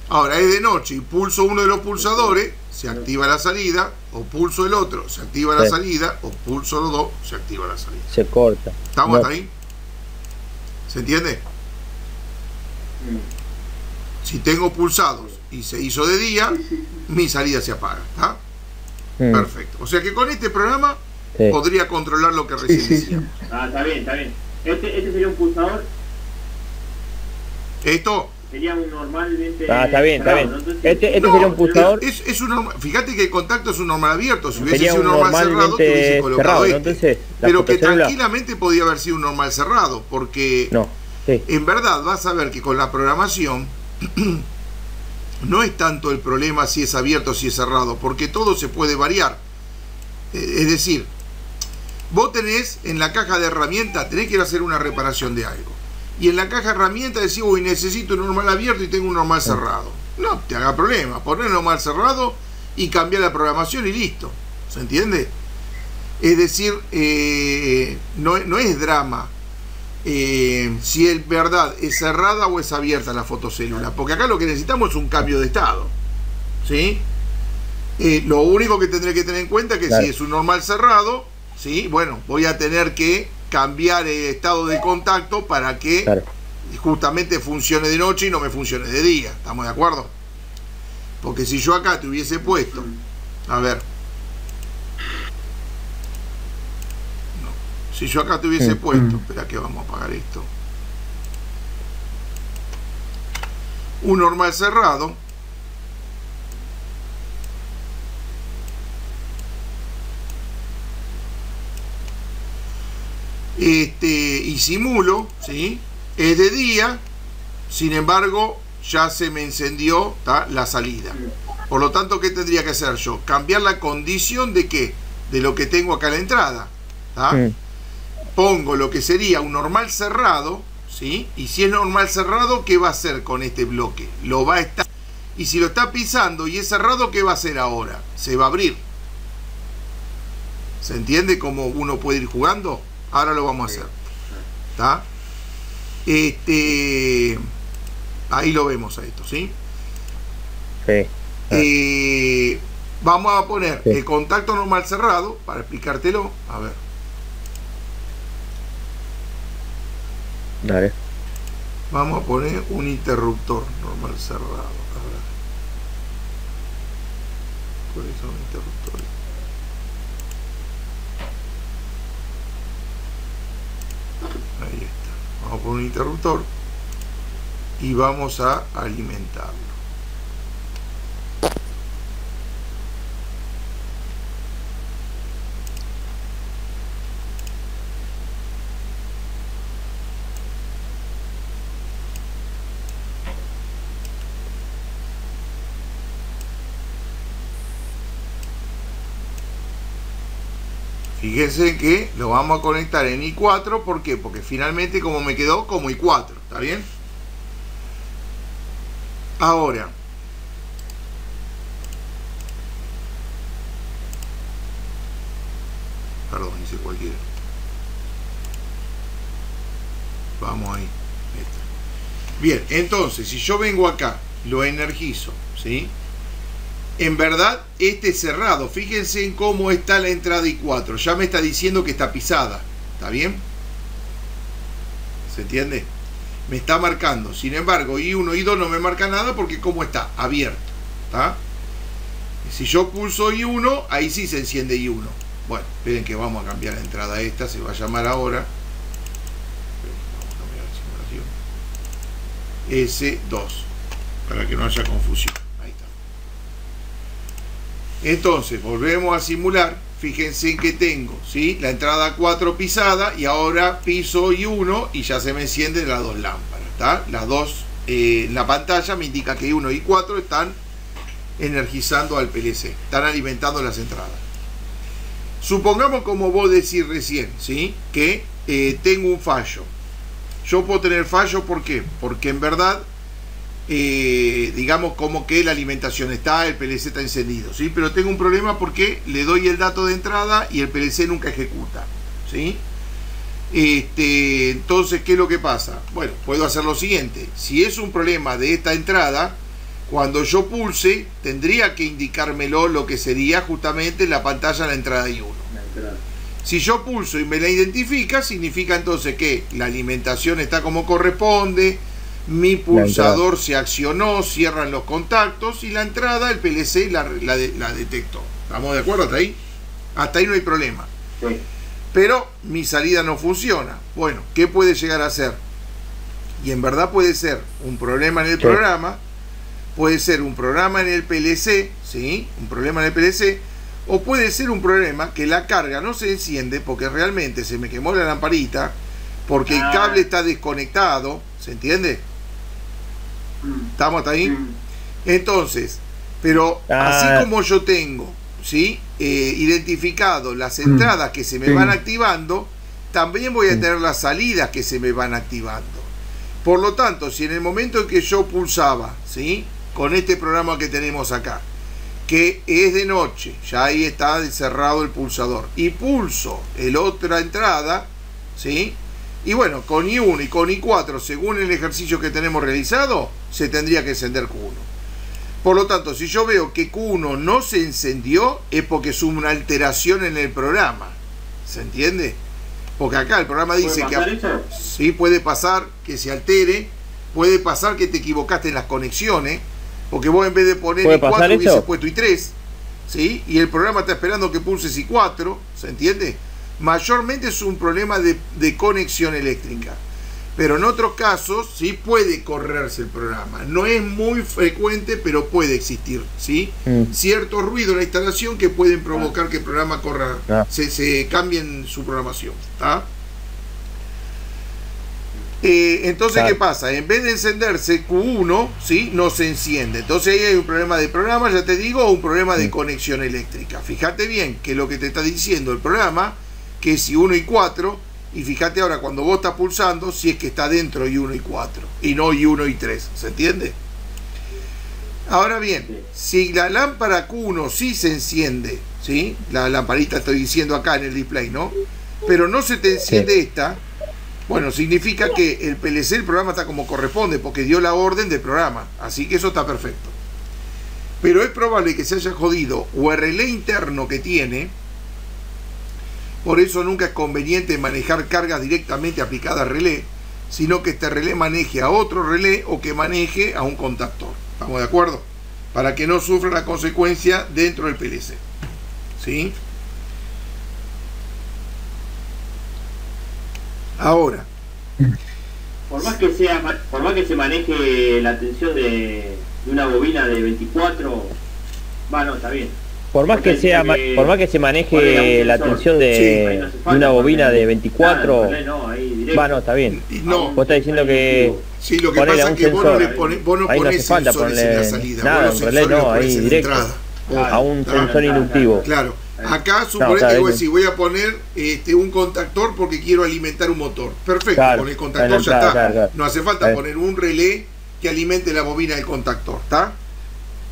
Ahora, es de noche y pulso uno de los pulsadores, se activa la salida, o pulso el otro, se activa la Sí. salida, o pulso los dos, se activa la salida. Se corta. ¿Estamos No. hasta ahí? ¿Se entiende? Si tengo pulsados y se hizo de día, mi salida se apaga, ¿está? Mm, Perfecto. O sea que con este programa sí. podría controlar lo que recién decíamos. Ah, está bien, está bien. Este sería un pulsador, Esto sería un normalmente. Está bien, está cerrado, bien. ¿no? Entonces, Este no, sería un pulsador. es un normal. Fíjate que el contacto es un normal abierto. Si hubiese Sería sido un un normal cerrado, te hubiese normalmente colocado cerrado, ¿no? este. Entonces, la Pero que fotocélula- tranquilamente podía haber sido un normal cerrado, porque No, sí. en verdad vas a ver que con la programación no es tanto el problema si es abierto o si es cerrado, porque todo se puede variar. Es decir, vos tenés en la caja de herramientas, tenés que ir a hacer una reparación de algo. Y en la caja de herramientas decís, uy, necesito un normal abierto y tengo un normal cerrado. No te haga problema, poner el normal cerrado y cambiar la programación y listo. ¿Se entiende? Es decir, no es drama si es verdad es cerrada o es abierta la fotocélula, porque acá lo que necesitamos es un cambio de estado, ¿sí? Lo único que tendré que tener en cuenta es que Claro. si es un normal cerrado, ¿sí? Bueno, voy a tener que cambiar el estado de contacto para que Claro. justamente funcione de noche y no me funcione de día. ¿Estamos de acuerdo? Porque si yo acá te hubiese puesto, a ver, no, si yo acá te hubiese puesto, espera que vamos a apagar esto, un normal cerrado, y simulo, ¿sí? Es de día, sin embargo ya se me encendió, ¿tá?, la salida. Por lo tanto, ¿qué tendría que hacer yo? Cambiar la condición de qué, de lo que tengo acá en la entrada, ¿tá? Pongo lo que sería un normal cerrado, ¿sí? Y si es normal cerrado, ¿qué va a hacer con este bloque? Lo va a estar, y si lo está pisando y es cerrado, ¿qué va a hacer ahora? Se va a abrir. ¿Se entiende cómo uno puede ir jugando? Ahora lo vamos a hacer. ¿Está? Ahí lo vemos a esto, ¿sí? Sí. Vamos a poner Sí. el contacto normal cerrado para explicártelo. A ver. Dale. Vamos a poner un interruptor normal cerrado. A ver. ¿Cuáles son los interruptores? Ahí está. Vamos a poner un interruptor y vamos a alimentarlo. Fíjense que lo vamos a conectar en I4, ¿por qué? Porque finalmente como me quedó como I4, ¿está bien? Ahora, perdón, hice cualquiera. Vamos ahí. Bien, entonces, si yo vengo acá, lo energizo, ¿sí? En verdad, este es cerrado. Fíjense en cómo está la entrada I4. Ya me está diciendo que está pisada. ¿Está bien? ¿Se entiende? Me está marcando. Sin embargo, I1 y I2 no me marca nada porque ¿cómo está? Abierto. ¿Está? Si yo pulso I1, ahí sí se enciende I1. Bueno, esperen que vamos a cambiar la entrada esta. Se va a llamar ahora. Vamos a cambiar la simulación. S2. Para que no haya confusión. Ahí está. Entonces, volvemos a simular. Fíjense en que tengo, ¿sí? La entrada 4 pisada y ahora piso I1 y ya se me encienden las dos lámparas, ¿está? Las dos, la pantalla me indica que I1 y I4 están energizando al PLC, están alimentando las entradas. Supongamos, como vos decís recién, ¿sí? Que tengo un fallo. Yo puedo tener fallo, ¿por qué? Porque en verdad, digamos como que la alimentación está, el PLC está encendido, ¿sí? Pero tengo un problema porque le doy el dato de entrada y el PLC nunca ejecuta, ¿sí? Entonces, ¿qué es lo que pasa? Bueno, puedo hacer lo siguiente. Si es un problema de esta entrada, cuando yo pulse, tendría que indicármelo lo que sería justamente la pantalla de la entrada I1. Si yo pulso y me la identifica, significa entonces que la alimentación está como corresponde, mi pulsador se accionó, cierran los contactos y la entrada, el PLC la detectó. ¿Estamos de acuerdo hasta ahí? Hasta ahí no hay problema. Sí. Pero mi salida no funciona. Bueno, ¿qué puede llegar a ser? Y en verdad puede ser un problema en el programa, puede ser un problema en el PLC, ¿sí? Un problema en el PLC, o puede ser un problema que la carga no se enciende porque realmente se me quemó la lamparita, porque el cable está desconectado, ¿se entiende? ¿Estamos hasta ahí? Entonces, pero así como yo tengo, ¿sí? Identificado las entradas que se me van activando, también voy a tener las salidas que se me van activando. Por lo tanto, si en el momento en que yo pulsaba, ¿sí? Con este programa que tenemos acá, que es de noche, ya ahí está cerrado el pulsador, y pulso el otra entrada, ¿sí? Y bueno, con I1 y con I4, según el ejercicio que tenemos realizado, se tendría que encender Q1. Por lo tanto, si yo veo que Q1 no se encendió, es porque es una alteración en el programa. ¿Se entiende? Porque acá el programa dice que sí, puede pasar que se altere, puede pasar que te equivocaste en las conexiones, porque vos en vez de poner I4 hubieses puesto I3, ¿sí? Y el programa está esperando que pulses I4, ¿se entiende? Mayormente es un problema de conexión eléctrica, pero en otros casos sí puede correrse el programa. No es muy frecuente, pero puede existir, ¿sí? Ciertos ruidos en la instalación que pueden provocar que el programa corra, se cambien su programación, ¿tá? Entonces, ¿qué pasa? En vez de encenderse Q1, ¿sí? No se enciende. Entonces ahí hay un problema de programa, ya te digo, o un problema de conexión eléctrica. Fíjate bien que lo que te está diciendo el programa, que es I1 y 4, y fíjate ahora cuando vos estás pulsando, si es que está dentro I1 y 4, y no I1 y 3, ¿se entiende? Ahora bien, si la lámpara Q1 sí se enciende, ¿sí? La lamparita estoy diciendo acá en el display, ¿no? Pero no se te enciende esta, bueno, significa que el PLC, el programa está como corresponde, porque dio la orden del programa, así que eso está perfecto. Pero es probable que se haya jodido o el relé interno que tiene. Por eso nunca es conveniente manejar cargas directamente aplicadas al relé, sino que este relé maneje a otro relé o que maneje a un contactor. ¿Estamos de acuerdo? Para que no sufra la consecuencia dentro del PLC. ¿Sí? Ahora. Por más que se maneje la tensión de una bobina de 24, bueno, está bien. Por más que se maneje la tensión de una bobina de 24, bueno, está bien. No, vos estás diciendo que sí, lo que pasa es que vos no pones sensores en la salida. Nada, un relé no, ahí directo. A un sensor inductivo. Claro, Acá suponete que vos decís, voy a poner un contactor porque quiero alimentar un motor. Perfecto, claro, con el contactor ya está. Claro. No hace falta poner un relé que alimente la bobina del contactor, ¿está?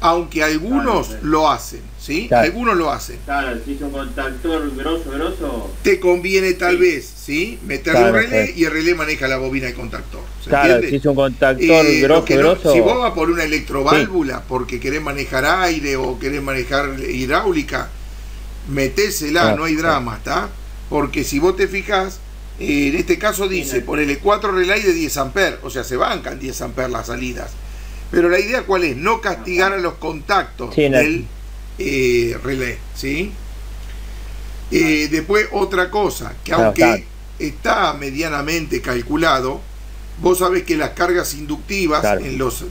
Aunque algunos lo hacen, ¿sí? Claro. Algunos lo hacen. Claro, si es un contactor grosso. Te conviene tal vez, ¿sí? Meterle un relé y el relé maneja la bobina del contactor. ¿Se entiende? Si es un contactor grosso. Si vos vas por una electroválvula porque querés manejar aire o querés manejar hidráulica, metésela, no hay drama, ¿está? Porque si vos te fijás, en este caso dice, ponele 4 relays de 10 amperes, o sea, se bancan 10 amperes las salidas. Pero la idea cuál es, no castigar a los contactos del relé, ¿sí? Después otra cosa, que aunque está medianamente calculado, vos sabés que las cargas inductivas en los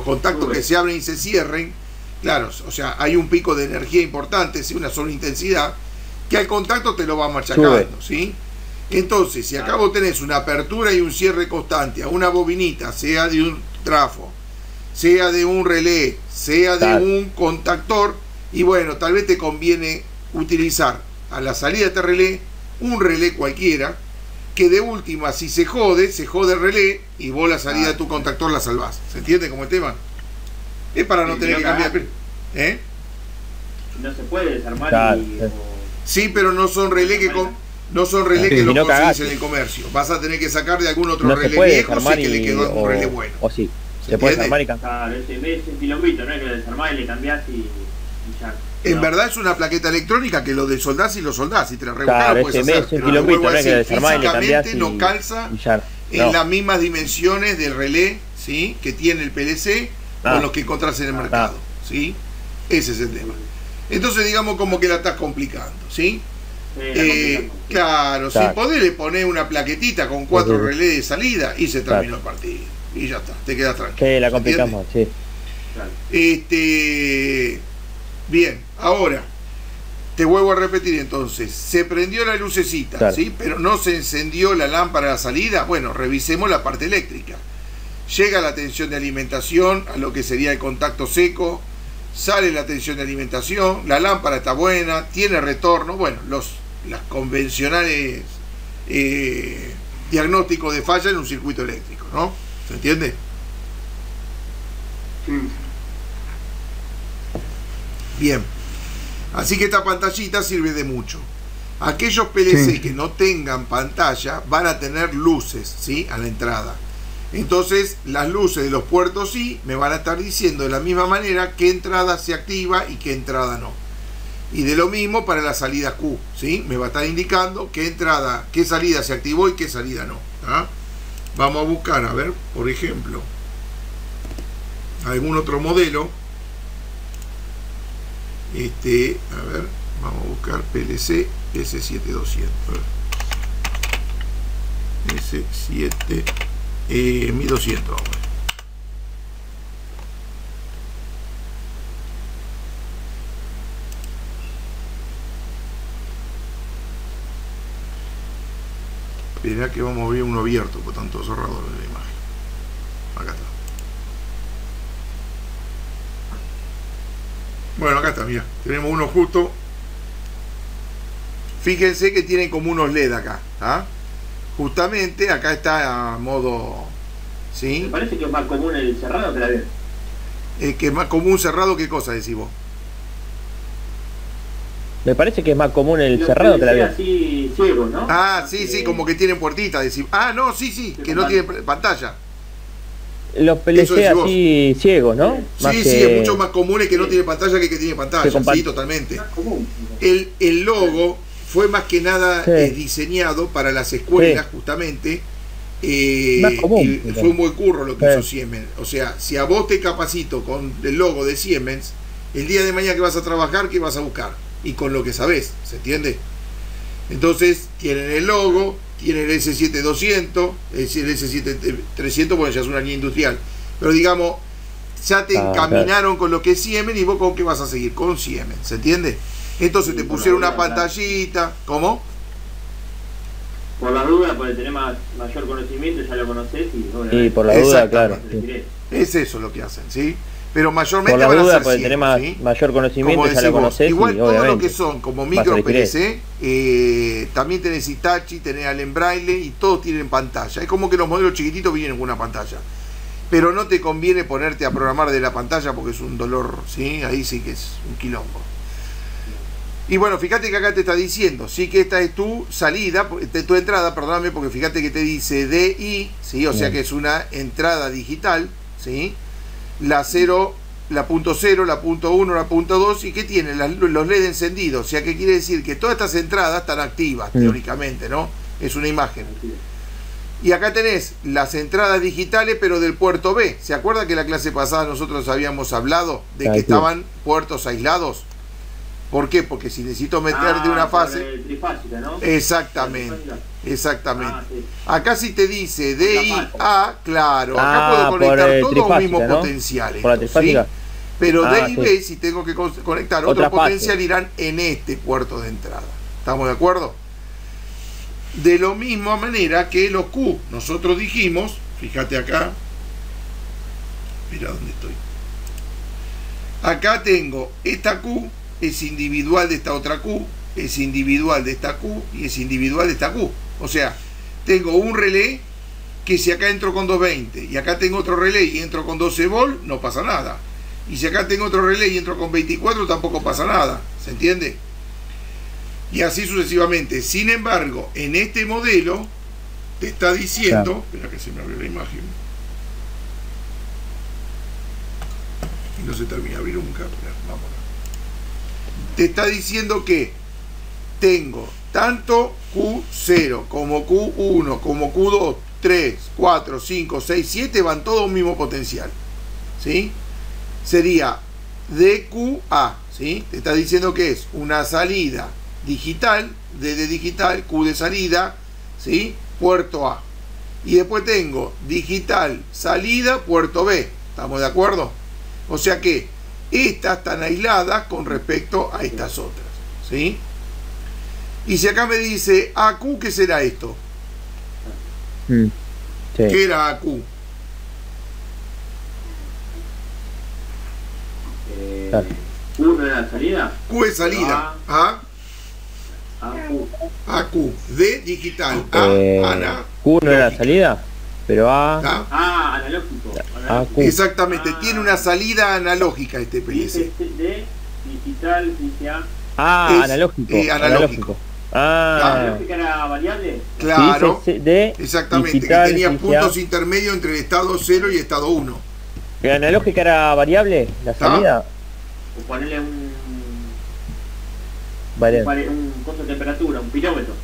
contactos que se abren y se cierren, claro, o sea, hay un pico de energía importante, ¿sí? Una sola intensidad, que al contacto te lo va machacando, ¿sí? Entonces, si acá vos tenés una apertura y un cierre constante a una bobinita, sea de un trafo, sea de un relé, sea de un contactor, y bueno, tal vez te conviene utilizar a la salida de este relé un relé cualquiera, que de última, si se jode el relé y vos la salida de tu contactor la salvás. ¿Se entiende como el tema? Es para no tener que cambiar. No se puede desarmar Sí, pero no son relés que los conseguís en el comercio. Vas a tener que sacar de algún otro relé viejo si que le quedó algún relé bueno. O sí, se puede desarmar y cambiar. Claro, es un quilombito, no es que lo desarmás y le cambiás y ya. En verdad es una plaqueta electrónica que lo desoldás y lo soldás y te la rebuscás, claro, lo puedes hacer. Pero vuelvo a decir, físicamente no calza en las mismas dimensiones del relé, ¿sí? Que tiene el PLC con los que encontrás en el mercado, ¿sí? Ese es el tema. Entonces digamos como que la estás complicando, ¿sí? Claro, si podés le ponés una plaquetita con 4 relés de salida y se terminó el partido. Y ya está, te quedas tranquilo. Que la complicamos, sí. Bien, ahora te vuelvo a repetir entonces, se prendió la lucecita, ¿sí? Pero no se encendió la lámpara de la salida. Bueno, revisemos la parte eléctrica. Llega la tensión de alimentación a lo que sería el contacto seco, sale la tensión de alimentación, la lámpara está buena, tiene retorno, bueno, las convencionales diagnósticos de falla en un circuito eléctrico, ¿no? ¿Se entiende? Bien, así que esta pantallita sirve de mucho. Aquellos PLC que no tengan pantalla van a tener luces, ¿sí? A la entrada. Entonces las luces de los puertos sí me van a estar diciendo de la misma manera qué entrada se activa y qué entrada no. Y de lo mismo para la salida Q, ¿sí? Me va a estar indicando qué salida se activó y qué salida no. Vamos a buscar, a ver, por ejemplo, algún otro modelo. A ver, vamos a buscar PLC S7200. S7 1200, vamos a ver. Esperá que vamos a ver uno abierto, por tanto cerrado en la imagen. Acá está. Bueno, acá está, mira. Tenemos uno justo. Fíjense que tienen como unos LED acá. Justamente acá está a modo. ¿Sí? Me parece que es más común el cerrado que la abierto. Que es más común cerrado, ¿qué cosa decís vos? Me parece que es más común el cerrado que la abierto. Así ciegos, ¿no? Sí, como que tienen puertitas. Decís. No, sí, que no tienen pantalla. Los PLC así ciegos, ¿no? Sí, es mucho más común el que no tiene pantalla que el que tiene pantalla. Sí, totalmente. El logo fue más que nada diseñado para las escuelas, justamente. Fue un buen curro lo que hizo Siemens. O sea, si a vos te capacito con el logo de Siemens, el día de mañana que vas a trabajar, ¿qué vas a buscar? Y con lo que sabés, ¿se entiende? Entonces, tienen el logo, tienen el S7200, el S7300, bueno, ya es una línea industrial. Pero digamos, ya te encaminaron con lo que es Siemens y vos con qué vas a seguir, con Siemens, ¿se entiende? Entonces te pusieron una pantallita, ¿cómo? Por la duda, porque tenés mayor conocimiento, ya lo conocés y por la duda, claro. Es eso lo que hacen, ¿sí? Pero mayormente Por la van a duda, ser porque 100, tenés ¿sí? mayor conocimiento, Como ya decís lo vos. conocés. Igual y, todo lo obviamente, que son como vas a micro elegir eso. PLC, también tenés Hitachi, tenés Allen Braille y todos tienen pantalla. Es como que los modelos chiquititos vienen con una pantalla. Pero no te conviene ponerte a programar de la pantalla porque es un dolor, ¿sí? Ahí sí que es un quilombo. Y bueno, fíjate que acá te está diciendo, sí, que esta es tu salida, tu entrada, perdóname, porque fíjate que te dice DI, ¿sí? O sea que es una entrada digital, ¿sí? La 0, la punto 0, la punto 1, la punto 2, y que tiene los LED encendidos. O sea que quiere decir que todas estas entradas están activas, teóricamente, ¿no? Es una imagen. Y acá tenés las entradas digitales, pero del puerto B. ¿Se acuerda que la clase pasada nosotros habíamos hablado de que estaban puertos aislados? ¿Por qué? Porque si necesito meter de una fase... Trifásica, ¿no? Exactamente, exactamente. Sí. Acá sí te dice DI-A, claro, acá puedo conectar todos los mismos potenciales, por la trifásica. ¿sí? Pero DI-B, sí. si tengo que conectar Otra otro potencial, irán en este puerto de entrada. ¿Estamos de acuerdo? De la misma manera que los Q, nosotros dijimos, fíjate acá, mira dónde estoy. Acá tengo esta Q, es individual de esta otra Q, es individual de esta Q y es individual de esta Q. O sea, tengo un relé que si acá entro con 220 y acá tengo otro relé y entro con 12 volt, no pasa nada. Y si acá tengo otro relé y entro con 24, tampoco pasa nada. ¿Se entiende? Y así sucesivamente. Sin embargo, en este modelo te está diciendo... Espera que se me abrió la imagen. Y no se termina de abrir nunca. Vamos. Te está diciendo que tengo tanto Q0 como Q1 como Q2, 3, 4, 5, 6, 7 van todos un mismo potencial, ¿sí? Sería DQA, ¿sí? Te está diciendo que es una salida digital, D de digital, Q de salida, ¿sí? Puerto A. Y después tengo digital, salida, puerto B. ¿Estamos de acuerdo? O sea que estas están aisladas con respecto a estas otras, ¿sí? Y si acá me dice AQ, ¿qué será esto? Sí. ¿Qué era AQ? ¿Q era la salida? Q es salida. AQ. D digital. Ana. Q no era la salida, pero A. Analógico. AQ. Exactamente, tiene una salida analógica este PLC. D digital, dice A. Es, analógico. Analógico. ¿Analógica era variable? Claro. Sí, D, exactamente, digital, que tenía puntos A. intermedios entre el estado 0 y el estado 1. ¿La analógica era variable? ¿La salida? O ponerle un costo de temperatura, un pirómetro,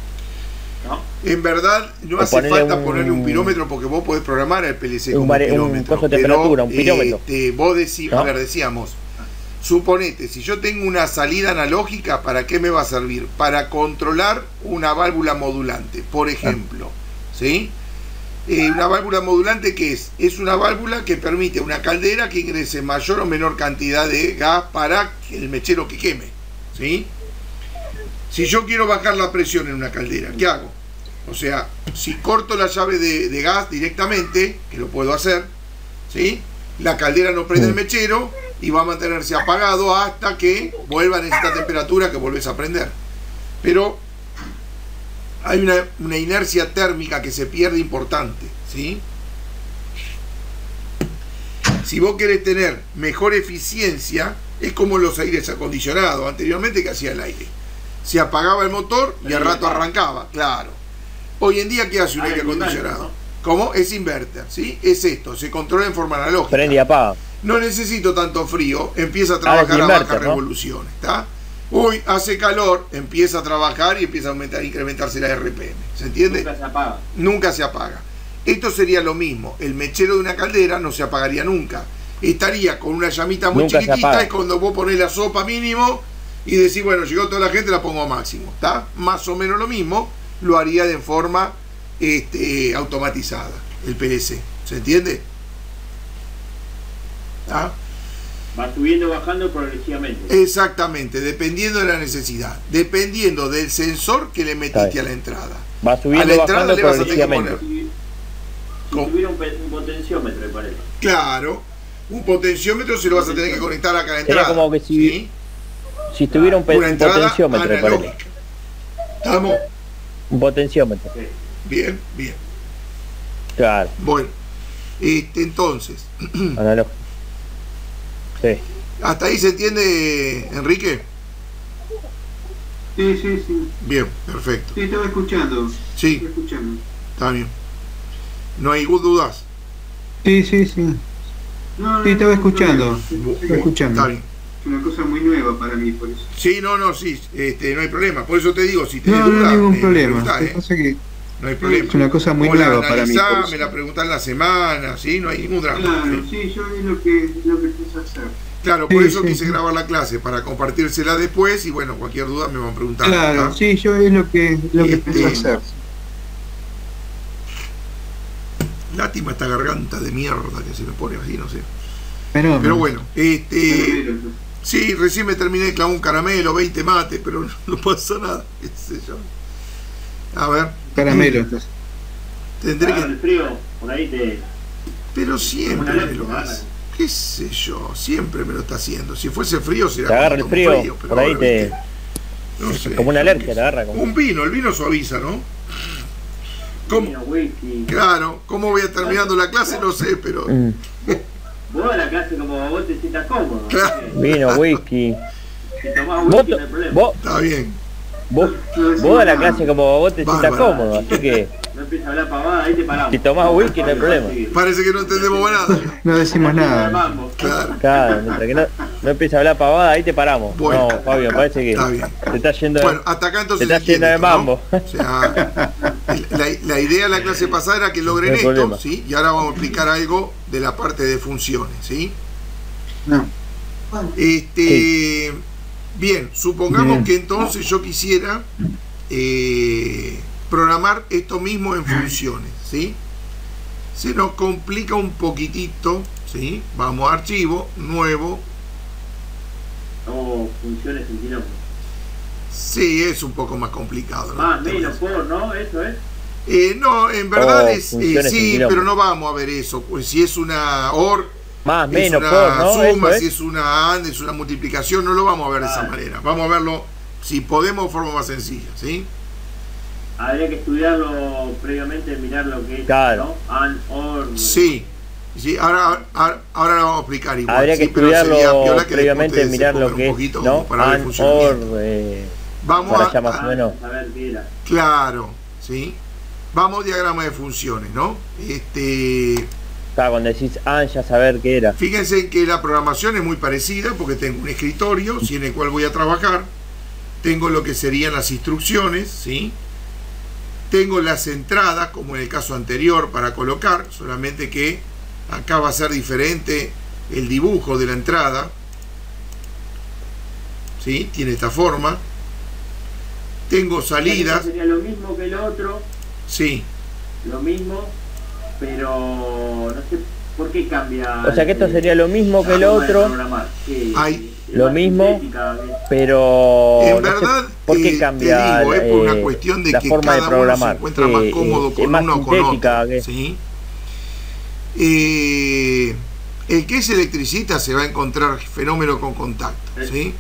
¿no? En verdad no hace falta ponerle un pirómetro porque vos podés programar el PLC como un pirómetro. Un costo de temperatura, un pirómetro. Vos decís, ¿no? A ver, decíamos, suponete, si yo tengo una salida analógica, ¿para qué me va a servir? Para controlar una válvula modulante, por ejemplo, ¿sí? Una válvula modulante, ¿qué es? Es una válvula que permite a una caldera que ingrese mayor o menor cantidad de gas para el mechero que queme, ¿sí? Si yo quiero bajar la presión en una caldera, ¿qué hago? O sea, si corto la llave de gas directamente, que lo puedo hacer, ¿sí? La caldera no prende el mechero y va a mantenerse apagado hasta que vuelva a esta temperatura que volvés a prender. Pero hay una inercia térmica que se pierde importante, ¿sí? Si vos querés tener mejor eficiencia, es como los aires acondicionados. Anteriormente, ¿qué hacía el aire? Se apagaba el motor y al rato arrancaba, claro. Hoy en día, ¿qué hace un aire acondicionado? ¿Cómo? Es inverter, ¿sí? Es esto, se controla en forma analógica. Prende y apaga. No necesito tanto frío, empieza a trabajar a baja revolución, ¿está? Uy, hace calor, empieza a trabajar y empieza a incrementarse la RPM. ¿Se entiende? Nunca se apaga. Nunca se apaga. Esto sería lo mismo. El mechero de una caldera no se apagaría nunca. Estaría con una llamita muy chiquitita, es cuando vos ponés la sopa mínimo y decís, bueno, llegó toda la gente, la pongo a máximo. ¿Está? Más o menos lo mismo, lo haría de forma automatizada, el PLC. ¿Se entiende? ¿Está? Va subiendo, bajando progresivamente. Exactamente, dependiendo de la necesidad, dependiendo del sensor que le metiste a la entrada. Va subiendo, a la entrada bajando le vas a tener que poner. Si tuviera un potenciómetro, me parece. Claro, Un potenciómetro se lo vas a tener que conectar acá a la entrada. Sería como que si, ¿sí? si tuviera un Una entrada potenciómetro, ponele. analógica. ¿Estamos? Un potenciómetro. Bien, bien. Claro, Bueno, entonces, analógico. Sí. ¿hasta ahí se entiende, Enrique? Sí, sí, sí. Bien, perfecto. Sí, estaba escuchando. Sí, Estaba escuchando. está bien. No hay dudas. Sí, sí, sí. No, sí, estaba escuchando. Estaba escuchando. Está bien. Es una cosa muy nueva para mí, por eso. Sí, no, sí, no hay problema. Por eso te digo, si tenés No, no dudas, hay ningún me problema. preguntás, Lo que pasa es que no hay problema. es una cosa muy Vos la nueva para mí. analizás, por me eso. la preguntás en la semana, ¿sí? No hay ningún drama. Claro, ¿sí? sí, yo es lo que quise hacer. Claro, por Sí, eso sí, quise sí. grabar la clase, para compartírsela después y bueno, cualquier duda me van a preguntar. Claro, ¿ah? sí, yo es lo que quise hacer. Lástima esta garganta de mierda que se me pone así, no sé. Pero bueno, sí, recién me terminé de clavar un caramelo, 20 mates, pero no pasa nada, qué sé yo. A ver. caramelo. Entonces. Tendré Claro, que... el frío, por ahí te... Pero siempre Una me lo alergia, hace. Qué sé yo, siempre me lo está haciendo. Si fuese frío sería Te agarra el como frío, pero por ahí ahora, te... ¿viste? No sé. Como una alergia, te agarra. Como... Un vino, el vino suaviza, ¿no? ¿Cómo? Vino, whisky. Claro, ¿cómo voy a terminando la clase? No sé, pero... Vos a la clase como vos te sientas cómodo. Claro. Vino, whisky. Si tomás Vos, whisky no hay problema. Está bien. vos a la clase como vos te sientas Bárbaro. cómodo, así que No empiezas a hablar pavada, ahí te paramos. si tomás whisky no hay problema. Parece que no entendemos nada. No decimos nada. Claro. Claro, mientras que no empieces a hablar pavada, ahí te paramos. Bueno. No, Fabio, me parece que Está bien. te está yendo de... Bueno, hasta acá entonces Te estás se entiende lleno de esto, ¿no? mambo. O sea, la idea de la clase pasada era que logren No hay esto, problema. ¿sí? Y ahora vamos a explicar algo de la parte de funciones, ¿sí? No. Bien, supongamos Bien. que entonces yo quisiera programar esto mismo en funciones, ¿sí? Se nos complica un poquitito, ¿sí? Vamos a archivo, nuevo. No, funciones en quilombo. Sí, es un poco más complicado, ¿no? Más, menos, por, ¿no? Eso es. No, en verdad es funciones en sí, quilombo. pero no vamos a ver eso. Pues si es una OR, Más, es menos, una por, ¿no? suma, Eso si es. es una AND, es una multiplicación, no lo vamos a ver de esa Ah. manera. Vamos a verlo, si podemos, de forma más sencilla, ¿sí? Habría que estudiarlo previamente, mirar lo que es, Claro. ¿no? AND, OR. Sí, sí, ahora lo vamos a explicar igual. Habría que sí, pero sería estudiarlo piola que previamente, después mirar se lo pongan que un es, poquito ¿no? como para ver el AND, funcionamiento. OR, Vamos para ya más o a, menos. A ver qué era. claro, ¿sí? Vamos a diagrama de funciones, ¿no? Claro, cuando decís ya saber qué era. Fíjense que la programación es muy parecida porque tengo un escritorio, ¿sí? En el cual voy a trabajar. Tengo lo que serían las instrucciones, ¿sí? Tengo las entradas, como en el caso anterior, para colocar, solamente que acá va a ser diferente el dibujo de la entrada, ¿sí? Tiene esta forma. Tengo salidas, Sería lo mismo que el otro, sí. lo mismo, pero no sé por qué cambia. O sea que esto sería lo mismo que el la forma de otro, programar. Sí, Hay es lo más mismo, sintética, pero En no sé verdad, por qué te cambia digo, es por una cuestión de la que forma de cada uno programar. se encuentra más cómodo es con más uno o con sintética otro, que- ¿sí? El que es electricista se va a encontrar fenómeno con contacto, ¿sí?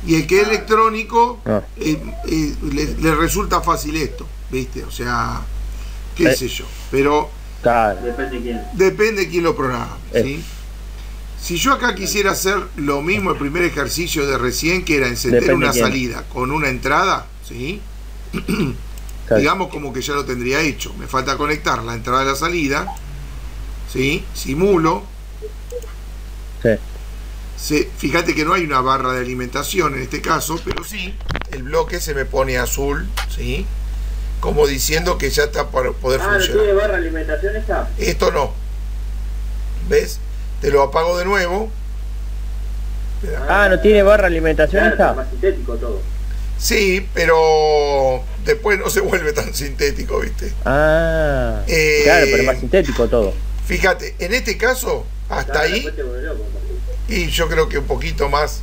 Y el que es electrónico Ah. le resulta fácil esto, ¿viste? O sea, qué sé yo, pero Claro. Depende de quién. depende de quién lo programa, ¿sí? Si yo acá quisiera hacer lo mismo, el primer ejercicio de recién, que era encender Depende una quién. salida con una entrada, ¿sí? Claro. Digamos como que ya lo tendría hecho. Me falta conectar la entrada y la salida, ¿sí? Simulo. Sí. Fíjate que no hay una barra de alimentación en este caso, pero sí, el bloque se me pone azul, ¿sí? Como diciendo que ya está para poder ¿no funcionar. tiene barra de alimentación esta? Esto no. ¿Ves? Te lo apago de nuevo. ¿No tiene barra de alimentación Claro, esta? es más sintético todo. Sí, pero después no se vuelve tan sintético, ¿viste? Claro, pero es más sintético todo. Fíjate, en este caso, hasta Claro, ahí, después te vuelve loco, Martín. y yo creo que un poquito más.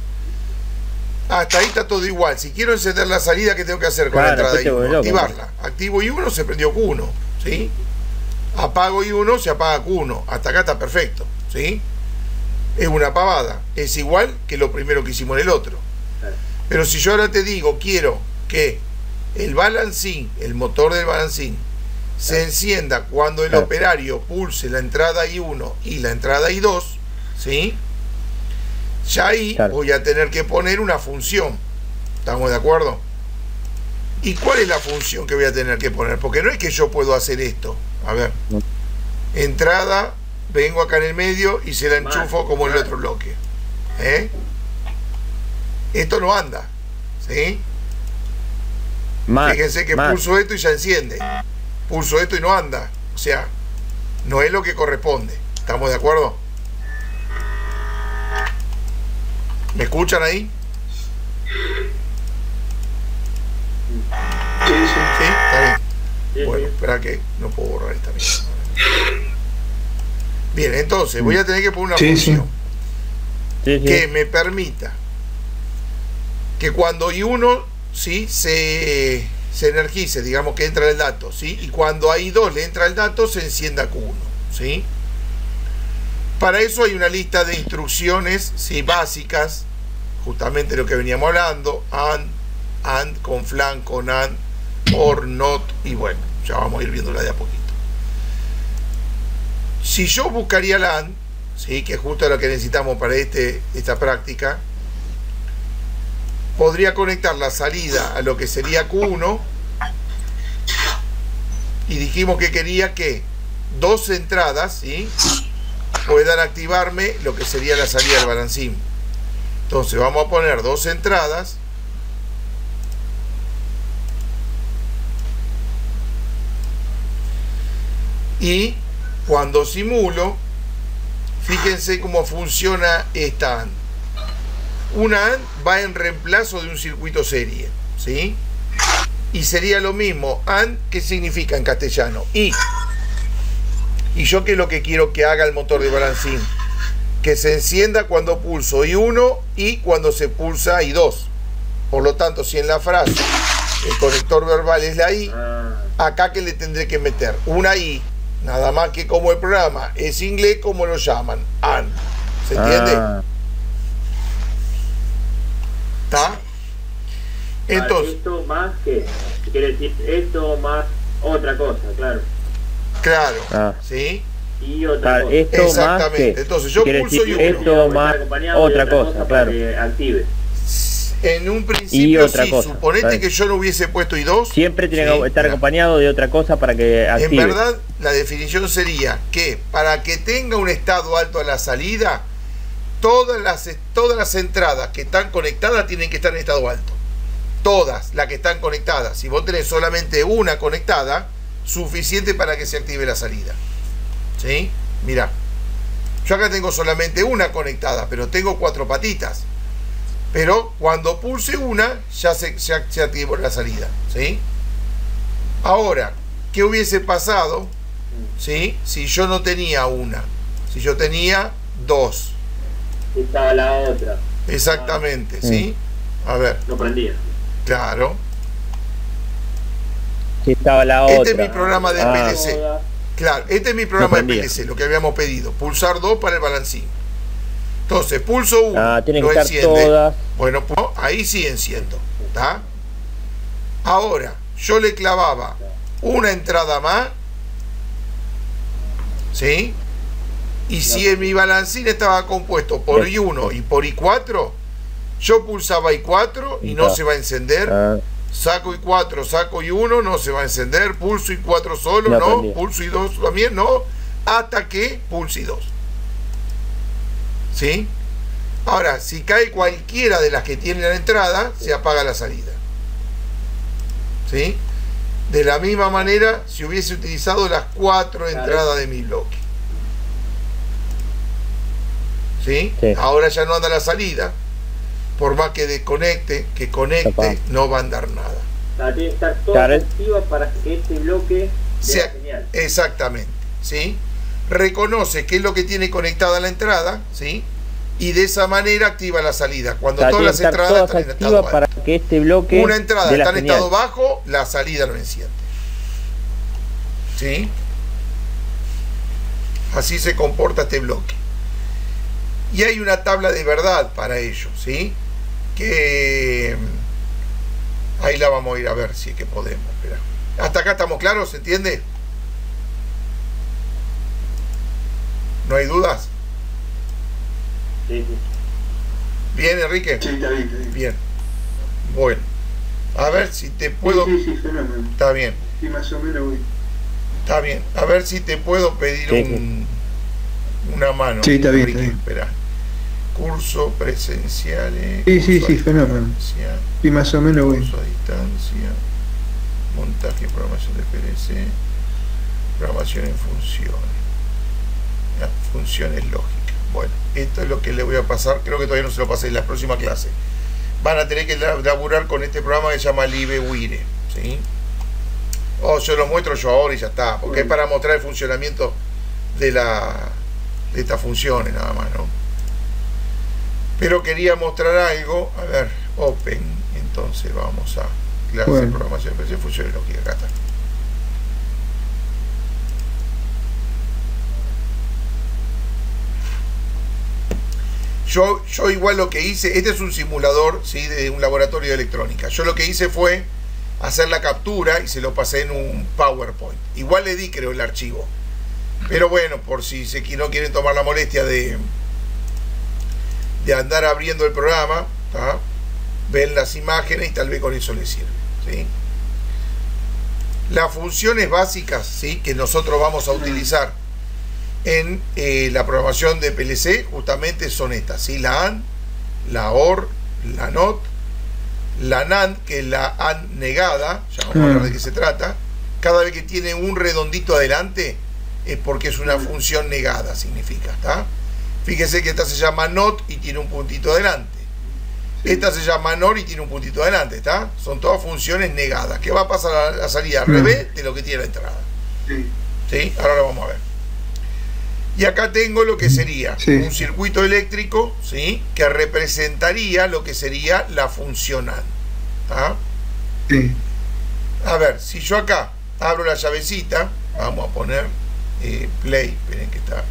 Hasta ahí está todo igual. Si quiero encender la salida, ¿qué tengo que hacer con la Claro, entrada después te I1? vuelve loco. Activarla. Activo I1, se prendió Q1, ¿sí? Apago I1, se apaga Q1. Hasta acá está perfecto, ¿sí? es una pavada, es igual que lo primero que hicimos en el otro. Pero si yo ahora te digo, quiero que el balancín, el motor del balancín, se encienda cuando el operario pulse la entrada I1 y la entrada I2, ¿sí? Ya ahí voy a tener que poner una función. ¿Estamos de acuerdo? ¿Y cuál es la función que voy a tener que poner? Porque no es que yo puedo hacer esto. A ver. Entrada, vengo acá en el medio y se la enchufo como en el otro bloque. Esto no anda. ¿Sí? Fíjense que pulso esto y ya enciende. Pulso esto y no anda. O sea, no es lo que corresponde. ¿Estamos de acuerdo? ¿Me escuchan ahí? Sí. ¿Sí? ¿Está bien? Sí, bueno, espera que no puedo borrar esta misma. Bien, entonces voy a tener que poner una función que me permita que cuando I1 se energice, digamos que entra el dato, ¿sí? Y cuando a I2 le entra el dato, se encienda Q1, ¿sí? Para eso hay una lista de instrucciones, ¿sí? Básicas, justamente lo que veníamos hablando, AND, con FLAN, con AND, OR, NOT, y bueno, ya vamos a ir viéndola de a poquito. Si yo buscaría la AND, ¿sí? Que es justo lo que necesitamos para esta práctica, podría conectar la salida a lo que sería Q1 y dijimos que quería que dos entradas, ¿sí? Puedan activarme lo que sería la salida del balancín. Entonces vamos a poner dos entradas y cuando simulo, fíjense cómo funciona esta AND. Una AND va en reemplazo de un circuito serie, ¿sí? Y sería lo mismo. AND, ¿qué significa en castellano? Y yo, ¿qué es lo que quiero que haga el motor de balancín? Que se encienda cuando pulso I1 y cuando se pulsa I2. Por lo tanto, si en la frase el conector verbal es la I, acá que le tendré que meter una I, nada más que como el programa es inglés, como lo llaman, AND. ¿Se entiende? ¿Está? Entonces, esto más que, quiere decir esto más otra cosa, claro. Claro, ¿sí? Y otra cosa. Esto exactamente. Más que, entonces yo pulso y esto más otra cosa, claro. Active. En un principio otra sí, cosa, suponete ¿sabes? que yo no hubiese puesto I2. Siempre tiene ¿sí? que estar acompañado de otra cosa para que active. En verdad, la definición sería que para que tenga un estado alto a la salida, todas las entradas que están conectadas tienen que estar en estado alto. Todas las que están conectadas. Si vos tenés solamente una conectada, suficiente para que se active la salida. ¿Sí? Mirá. Yo acá tengo solamente una conectada, pero tengo 4 patitas. Pero cuando pulse una, ya se activó la salida. ¿Sí? Ahora, ¿qué hubiese pasado? ¿Sí? Si yo no tenía una. Si yo tenía 2. Estaba la otra. Exactamente, ¿sí? A ver. No prendía. Claro. Sí, estaba la otra. Este es mi programa de PLC. Claro, este es mi programa de PLC, lo que habíamos pedido. Pulsar 2 para el balancín. Entonces, pulso 1, tiene lo que estar enciende. Todas. Bueno, pues, ahí sí enciendo. ¿Está? Ahora, yo le clavaba una entrada más. ¿Sí? Y si en mi balancín estaba compuesto por I1 y por I4, yo pulsaba I4 y no se va a encender. Saco I4, saco I1, no se va a encender. Pulso I4 solo, no. Pulso I2 también, no. Hasta que pulse I2. ¿Sí? Ahora, si cae cualquiera de las que tienen la entrada, se apaga la salida. ¿Sí? De la misma manera, si hubiese utilizado las 4 entradas de mi bloque. ¿Sí? Sí. Ahora ya no anda la salida. Por más que desconecte, que conecte, no va a andar nada. Tiene que estar toda activa para que este bloque sea genial. Exactamente, ¿sí? Reconoce qué es lo que tiene conectada la entrada, ¿sí? Y de esa manera activa la salida. Cuando todas las entradas están en estado bajo. Para que este bloque una entrada está en estado bajo, la salida no enciende. ¿Sí? Así se comporta este bloque. Y hay una tabla de verdad para ello, ¿sí? Que ahí la vamos a ir a ver si es que podemos. Espera. ¿Hasta acá estamos claros? ¿Se entiende? ¿No hay dudas? Sí, sí. ¿Bien, Enrique? Sí, está bien, está bien. Bien. Bueno. A ver si te puedo... Sí, fenómeno. Está bien. Sí, más o menos voy. Está bien. A ver si te puedo pedir una mano. Sí, está bien, Enrique. está bien. Espera. Curso presenciales. Sí, curso a fenómeno. distancia, Sí, más o menos voy. curso a distancia. Montaje y programación de PLC. Programación en funciones. Ya, funciones lógicas. Bueno, esto es lo que le voy a pasar. Creo que todavía no se lo pasé en la próxima clase. Van a tener que laburar con este programa que se llama LibreWire, ¿sí? O se lo muestro yo ahora y ya está, porque es para mostrar el funcionamiento de estas funciones nada más, ¿no? Pero quería mostrar algo. A ver, Open. Entonces vamos a clase de programación de funciones lógicas. Acá está. Yo igual lo que hice, este es un simulador, ¿sí? De un laboratorio de electrónica. Yo lo que hice fue hacer la captura y se lo pasé en un PowerPoint. Igual le di, creo, el archivo. Pero bueno, por si no quieren tomar la molestia de andar abriendo el programa, ¿tá? Ven las imágenes y tal vez con eso les sirve, ¿sí? Las funciones básicas, ¿sí? Que nosotros vamos a utilizar en la programación de PLC justamente son estas, ¿sí? La AND, la OR, la NOT, la NAND, que es la AND negada, ya vamos a hablar de qué se trata. Cada vez que tiene un redondito adelante es porque es una función negada, significa, ¿está? Fíjese que esta se llama NOT y tiene un puntito adelante. Esta se llama NOR y tiene un puntito adelante, ¿está? Son todas funciones negadas, que va a pasar a la salida al revés de lo que tiene la entrada. ¿Sí? Ahora lo vamos a ver. Y acá tengo lo que sería un circuito eléctrico, ¿sí? Que representaría lo que sería la función AND. ¿Tá? Sí. A ver, si yo acá abro la llavecita, vamos a poner play, esperen que está.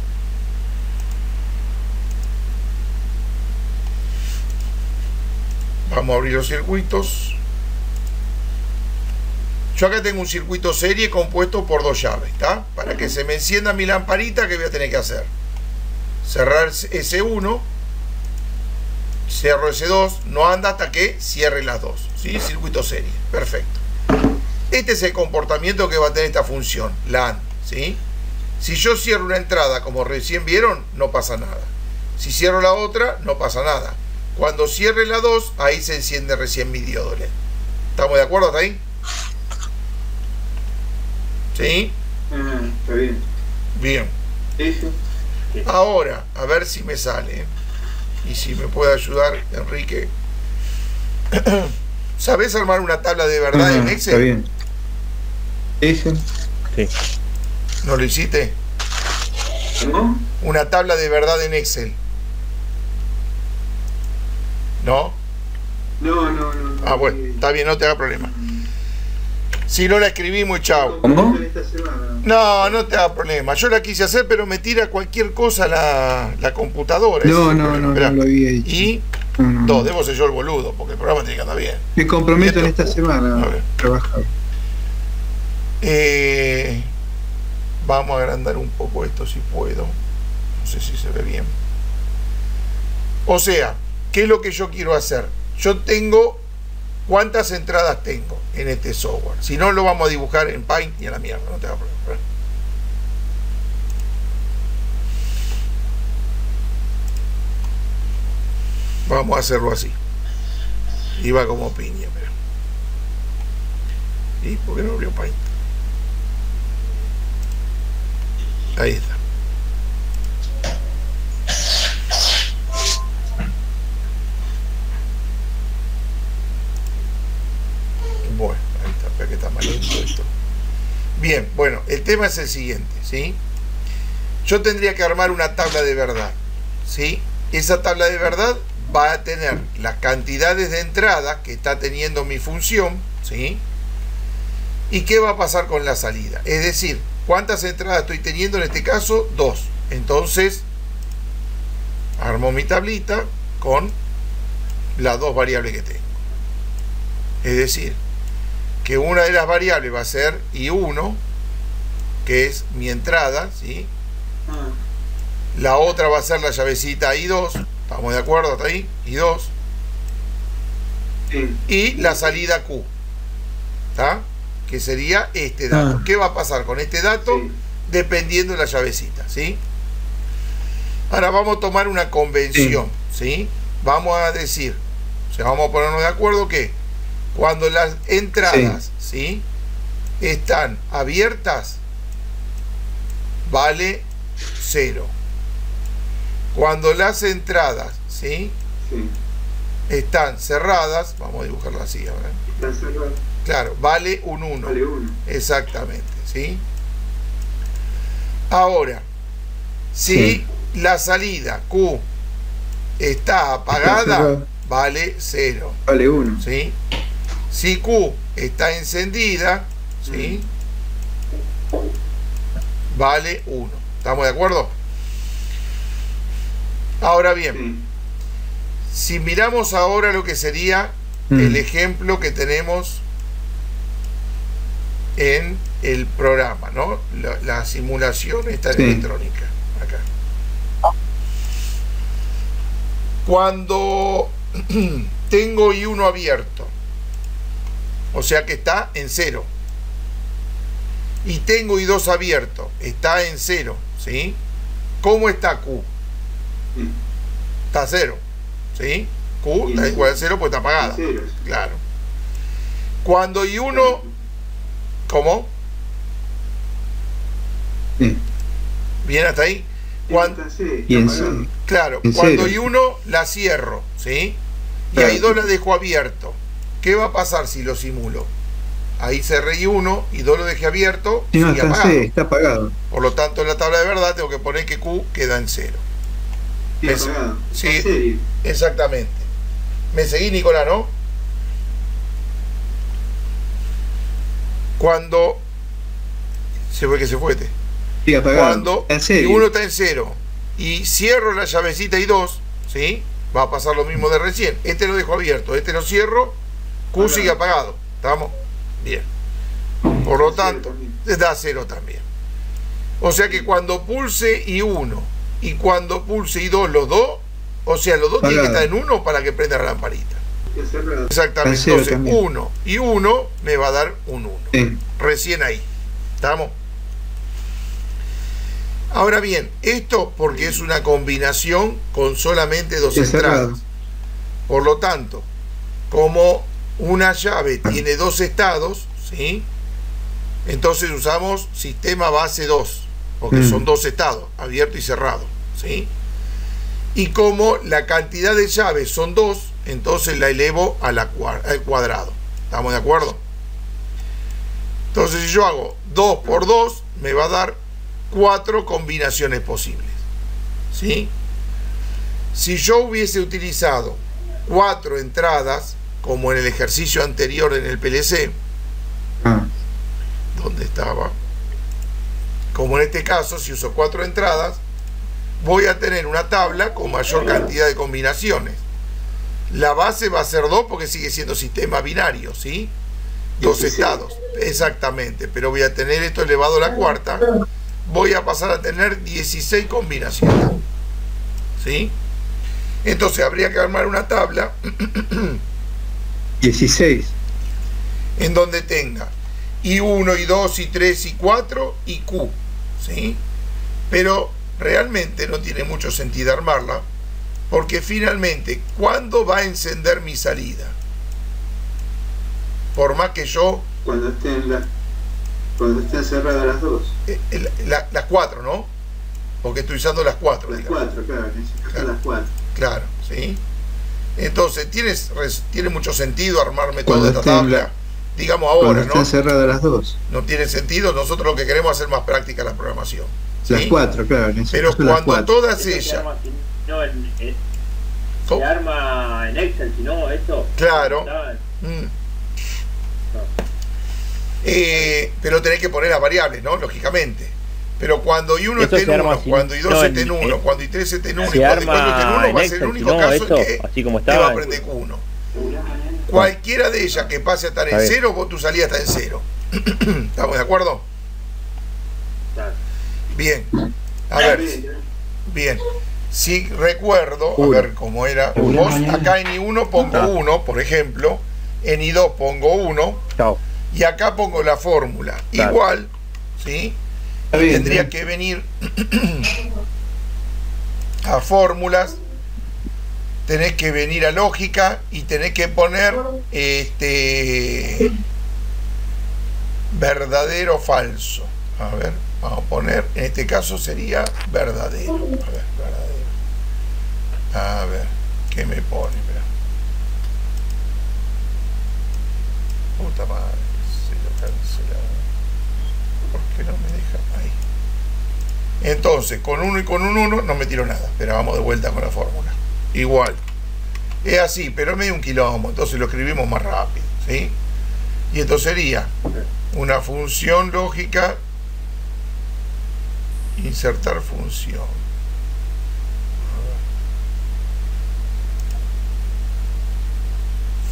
Vamos a abrir los circuitos. Yo acá tengo un circuito serie compuesto por dos llaves, ¿está? Para que se me encienda mi lamparita, ¿qué voy a tener que hacer? Cerrar S1, cierro S2, no anda hasta que cierre las dos, ¿sí? Circuito serie, perfecto. Este es el comportamiento que va a tener esta función, la AND, ¿sí? Si yo cierro una entrada, como recién vieron, no pasa nada. Si cierro la otra, no pasa nada. Cuando cierre la 2, ahí se enciende recién mi diodo LED. ¿Estamos de acuerdo hasta ahí? ¿Sí? Está bien. Bien. Eso. Ahora, a ver si me sale. Y si me puede ayudar, Enrique. ¿Sabés armar una tabla de verdad en Excel? Está bien. Eso. Sí. ¿No lo hiciste? ¿No? Una tabla de verdad en Excel. ¿No? No. Ah, bueno, está bien, no te haga problema. Si no la escribimos y chao. ¿Cómo? Esta semana. No te haga problema. Yo la quise hacer, pero me tira cualquier cosa la computadora. No Esperá. lo había dicho. Y No. debo ser yo el boludo, porque el programa tiene que andar bien. Me comprometo en esta A semana ver. a trabajar. Vamos a agrandar un poco esto si puedo. No sé si se ve bien. O sea, ¿qué es lo que yo quiero hacer? Yo tengo... ¿Cuántas entradas tengo en este software? Si no, lo vamos a dibujar en Paint y a la mierda, no te va a problema. Vamos a hacerlo así. Iba como piña, pero... ¿Y por qué no abrió Paint? Ahí está. Bueno, ahí está, espera que está mal lento esto. Bien, bueno, el tema es el siguiente, ¿sí? Yo tendría que armar una tabla de verdad, ¿sí? Esa tabla de verdad va a tener las cantidades de entradas que está teniendo mi función, ¿sí? ¿Y qué va a pasar con la salida? Es decir, ¿cuántas entradas estoy teniendo? En este caso, 2. Entonces, Armo mi tablita con las dos variables que tengo. Es decir, que una de las variables va a ser I1, que es mi entrada, ¿sí? La otra va a ser la llavecita I2, ¿estamos de acuerdo hasta ahí? I2. Sí. Y la salida Q, ¿está? Que sería este dato. ¿Qué va a pasar con este dato? Sí. Dependiendo de la llavecita, ¿sí? Ahora vamos a tomar una convención, ¿sí? Vamos a decir, o sea, vamos a ponernos de acuerdo que cuando las entradas, ¿sí? Están abiertas, vale 0. Cuando las entradas, ¿sí? Sí. Están cerradas, vamos a dibujarlo así ahora. Está cerrado. Claro, vale un 1. Vale 1. Exactamente, ¿sí? Ahora, si la salida Q está apagada, vale 0. Vale 1. ¿Sí? Si Q está encendida, ¿sí? Vale 1. ¿Estamos de acuerdo? Ahora bien, si miramos ahora lo que sería el ejemplo que tenemos en el programa, ¿no? La simulación esta electrónica. Acá. Cuando tengo I1 abierto, o sea que está en 0, y tengo I2 abierto, está en 0, ¿sí? ¿Cómo está Q? Está 0, ¿sí? Q está igual a 0 porque está apagada. Claro. Cuando I1... ¿Cómo? ¿Bien hasta ahí? Claro, cuando I1 la cierro, ¿sí? Y I2 la dejo abierto. ¿Qué va a pasar si lo simulo? Ahí cerré I1, I2 lo dejé abierto, no, sigue apagado. Está apagado. Por lo tanto, en la tabla de verdad tengo que poner que Q queda en 0. Sí, exactamente. ¿Me seguí, Nicolás, no? Cuando se fue Sí, apagado. Cuando I1 está en 0 y cierro la llavecita I2, ¿sí? Va a pasar lo mismo de recién. Este lo dejo abierto, este lo cierro, Q sigue apagado. ¿Estamos? Bien. Por lo tanto, da 0 también. O sea que cuando pulse I1 y cuando pulse I2, los dos, o sea, los dos tienen que estar en 1 para que prenda la lamparita. Exactamente. Entonces, 1 y 1 me va a dar un 1. Recién ahí. ¿Estamos? Ahora bien, esto porque es una combinación con solamente dos entradas. Por lo tanto, como una llave tiene dos estados, ¿sí? Entonces usamos sistema base 2, porque son dos estados, abierto y cerrado, ¿sí? Y como la cantidad de llaves son 2, entonces la elevo a al cuadrado. ¿Estamos de acuerdo? Entonces si yo hago 2 por 2, me va a dar 4 combinaciones posibles, ¿sí? Si yo hubiese utilizado 4 entradas, como en el ejercicio anterior en el PLC, ¿dónde estaba? Como en este caso, si uso 4 entradas, voy a tener una tabla con mayor cantidad de combinaciones. La base va a ser 2 porque sigue siendo sistema binario, ¿sí? 2 estados, exactamente, pero voy a tener esto elevado a la cuarta, voy a pasar a tener 16 combinaciones, ¿sí? Entonces habría que armar una tabla 16 en donde tenga I1, I2, I3, I4 y Q, ¿sí? Pero realmente no tiene mucho sentido armarla, porque finalmente, ¿cuándo va a encender mi salida? Por más que yo... Cuando estén cerradas las dos. Las 4, ¿no? Porque estoy usando las 4. Las 4, claro, claro. Las 4. Claro, ¿sí? Entonces, tiene mucho sentido armarme toda esta tabla, digamos ahora, ¿no? Están cerradas las dos. No tiene sentido, nosotros lo que queremos es hacer más práctica la programación, ¿sí? Las 4, claro. Pero cuando todas ellas... Se arma en Excel, si no, esto... Claro. Pero tenés que poner las variables, ¿no? Lógicamente. Pero cuando I1 Eso esté en se 1, arma cuando I2 no, esté en 1, cuando I3 esté en 1 y se cuando I4 arma esté en 1, va a en ser el Excel, único si no, caso eso, en que así como te va estaba, a aprender Q1. Cualquiera de ellas que pase a estar en Está bien. 0, vos tu salida está en 0. ¿Estamos de acuerdo? Bien. A ver. Bien. Si recuerdo, a ver cómo era. Vos acá en I1 pongo 1, por ejemplo. En I2 pongo 1. Chao. Y acá pongo la fórmula. Claro. Igual, ¿sí? Está bien, Tendría está que venir a fórmulas, tenés que venir a lógica y tenés que poner verdadero o falso. A ver, vamos a poner, en este caso sería verdadero. A ver, verdadero. A ver, ¿qué me pone? Espera. Puta madre, se lo cancela. ¿Por qué no me deja? Ahí. Entonces, con 1 y con un 1 no me tiro nada, pero vamos de vuelta con la fórmula. Igual. Es así, pero es medio un quilombo, entonces lo escribimos más rápido, ¿sí? Y esto sería una función lógica, insertar función.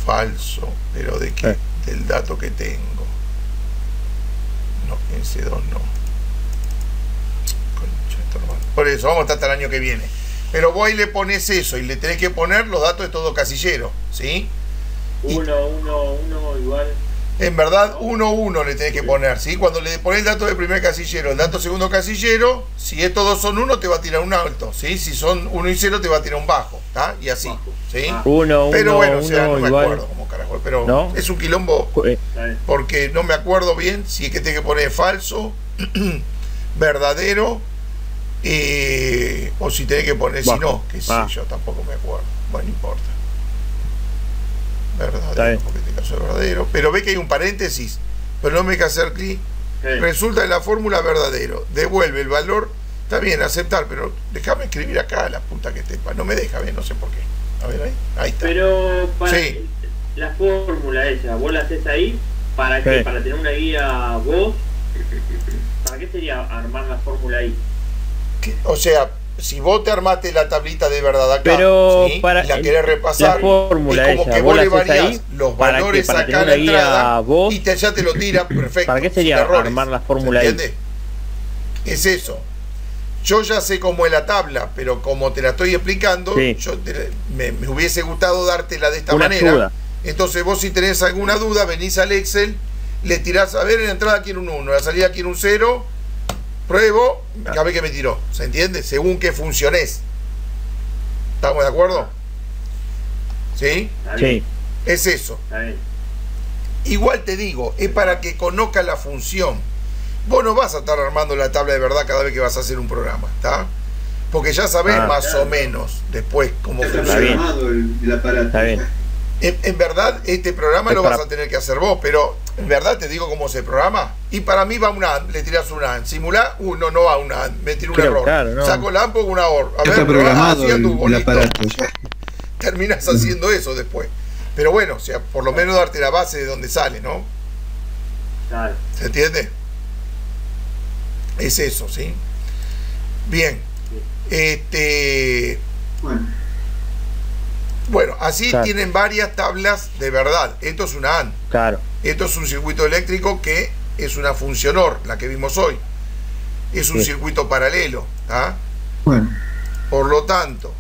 Falso, pero ¿de qué? Del dato que tengo. No, en C2 no. Concha de tu hermano. Por eso, vamos a estar hasta el año que viene. Pero vos ahí le pones eso y le tenés que poner los datos de todo casillero, ¿sí? 1, 1, 1 igual. En verdad, 1, 1 le tenés que poner, ¿sí? Cuando le pones el dato del primer casillero, el dato segundo casillero, si estos dos son 1, te va a tirar un alto, ¿sí? Si son 1 y 0, te va a tirar un bajo, ¿está? Y así, ¿sí? 1, pero 1, bueno, o sea, no me igual. acuerdo cómo carajo, pero ¿No? es un quilombo porque no me acuerdo bien si es que tengo que poner falso, verdadero, o si tenés que poner, si no, qué sé yo, tampoco me acuerdo. Bueno, no importa. Verdadero, porque en este caso es verdadero. Pero ve que hay un paréntesis, pero no me deja hacer clic. Resulta en la fórmula verdadero. Devuelve el valor. Está bien, aceptar, pero déjame escribir acá la puta que te. No me deja bien, no sé por qué. A ver, ahí está. Pero para sí. La fórmula esa, vos la haces ahí, ¿para qué? Para tener una guía vos. ¿Para qué sería armar la fórmula ahí? O sea, si vos te armaste la tablita de verdad acá, pero ¿sí? Para y la querés repasar, la fórmula es como esa, que vos le la haces variás ahí, los ¿para valores para acá a la entrada vos, y ya te lo tira perfecto. ¿Para qué sería armar la fórmula ahí? Es eso. Yo ya sé cómo es la tabla, pero como te la estoy explicando, sí. me hubiese gustado dártela de esta una manera. Ayuda. Entonces vos si tenés alguna duda, venís al Excel, le tirás, a ver, en la entrada quiero un 1, en la salida quiero un 0, pruebo, a ver qué me tiró. ¿Se entiende? Según que funciones. ¿Estamos de acuerdo? ¿Sí? Sí. Es eso. Igual te digo, es para que conozcas la función. Vos no vas a estar armando la tabla de verdad cada vez que vas a hacer un programa, ¿está? Porque ya sabés más o menos después cómo funciona. El aparato. Está bien. En verdad, este programa lo vas a tener que hacer vos, pero en verdad te digo cómo se programa. Y para mí va una AND, le tirás una AND. Simular, no va una AND, me tiro un error. Claro, no. Saco la AND, pongo una OR. A ver, está programado el listo. aparato. Terminas haciendo eso después. Pero bueno, o sea, por lo menos darte la base de donde sale, ¿no? Claro. ¿Se entiende? Es eso, ¿sí? Bien. Bueno, así claro. Tienen varias tablas de verdad. Esto es una AND. Claro. Esto es un circuito eléctrico que es una función OR, la que vimos hoy. Es un circuito paralelo. ¿Ah? Bueno. Por lo tanto,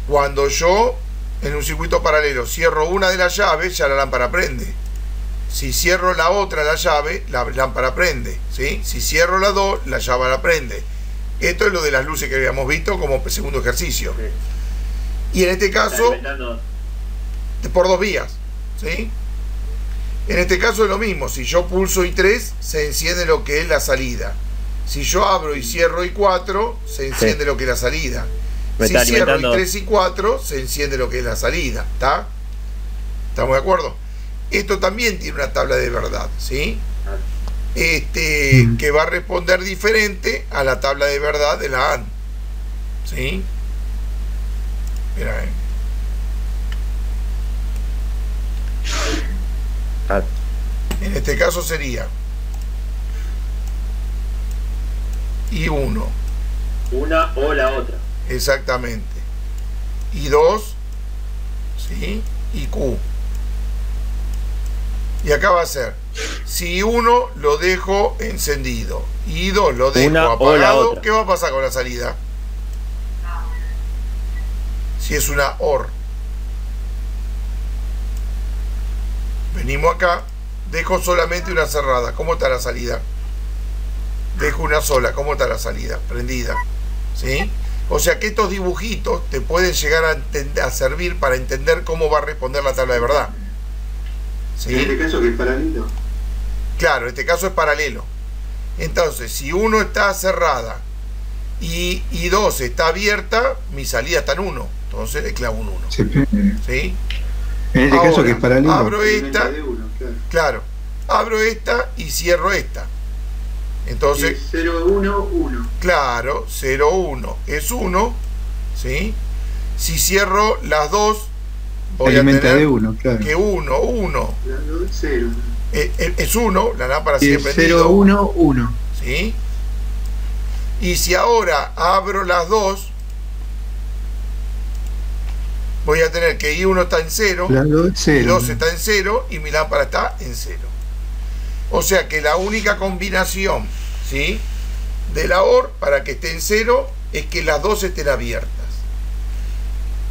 cuando yo en un circuito paralelo cierro una de las llaves, ya la lámpara prende. Si cierro la otra, la llave, la lámpara prende, ¿sí? Si cierro la dos, la llave la prende. Esto es lo de las luces que habíamos visto como segundo ejercicio. Y en este caso, por dos vías, ¿sí? En este caso es lo mismo. Si yo pulso I3, se enciende lo que es la salida. Si yo abro y cierro I4, se enciende lo que es la salida. Si cierro I3 y 4, se enciende lo que es la salida. ¿Está? ¿Estamos de acuerdo? Esto también tiene una tabla de verdad, ¿sí? Que va a responder diferente a la tabla de verdad de la AND, ¿sí? Mira, En este caso sería y 1. Una o la otra. Exactamente. Y 2, ¿sí? Y Q. Y acá va a ser, si 1 lo dejo encendido y 2 lo dejo apagado, ¿qué va a pasar con la salida? Si es una OR. Venimos acá, dejo solamente una cerrada. ¿Cómo está la salida? Dejo una sola. ¿Cómo está la salida? Prendida. ¿Sí? O sea que estos dibujitos te pueden llegar a servir para entender cómo va a responder la tabla de verdad. ¿Sí? ¿En este caso que es paralelo? Claro, en este caso es paralelo. Entonces, si 1 está cerrada y 2 está abierta, mi salida está en 1. Entonces le clavo un 1. Sí. ¿Sí? En este caso que es paralelo. Abro esta, Uno, claro, abro esta y cierro esta. Entonces, 0, 1, 1. claro, 0, 1 es 1, ¿sí? Si cierro las dos, voy Alimenta a tener de 1, claro. que 1, 1. 0. Es 1, la lámpara Y sigue es prendida. 0, 1, 1. ¿Sí? Y si ahora abro las dos, voy a tener que I1 está en 0, Y 2 está en 0 y mi lámpara está en 0. O sea que la única combinación, ¿sí?, de la OR para que esté en 0 es que las dos estén abiertas.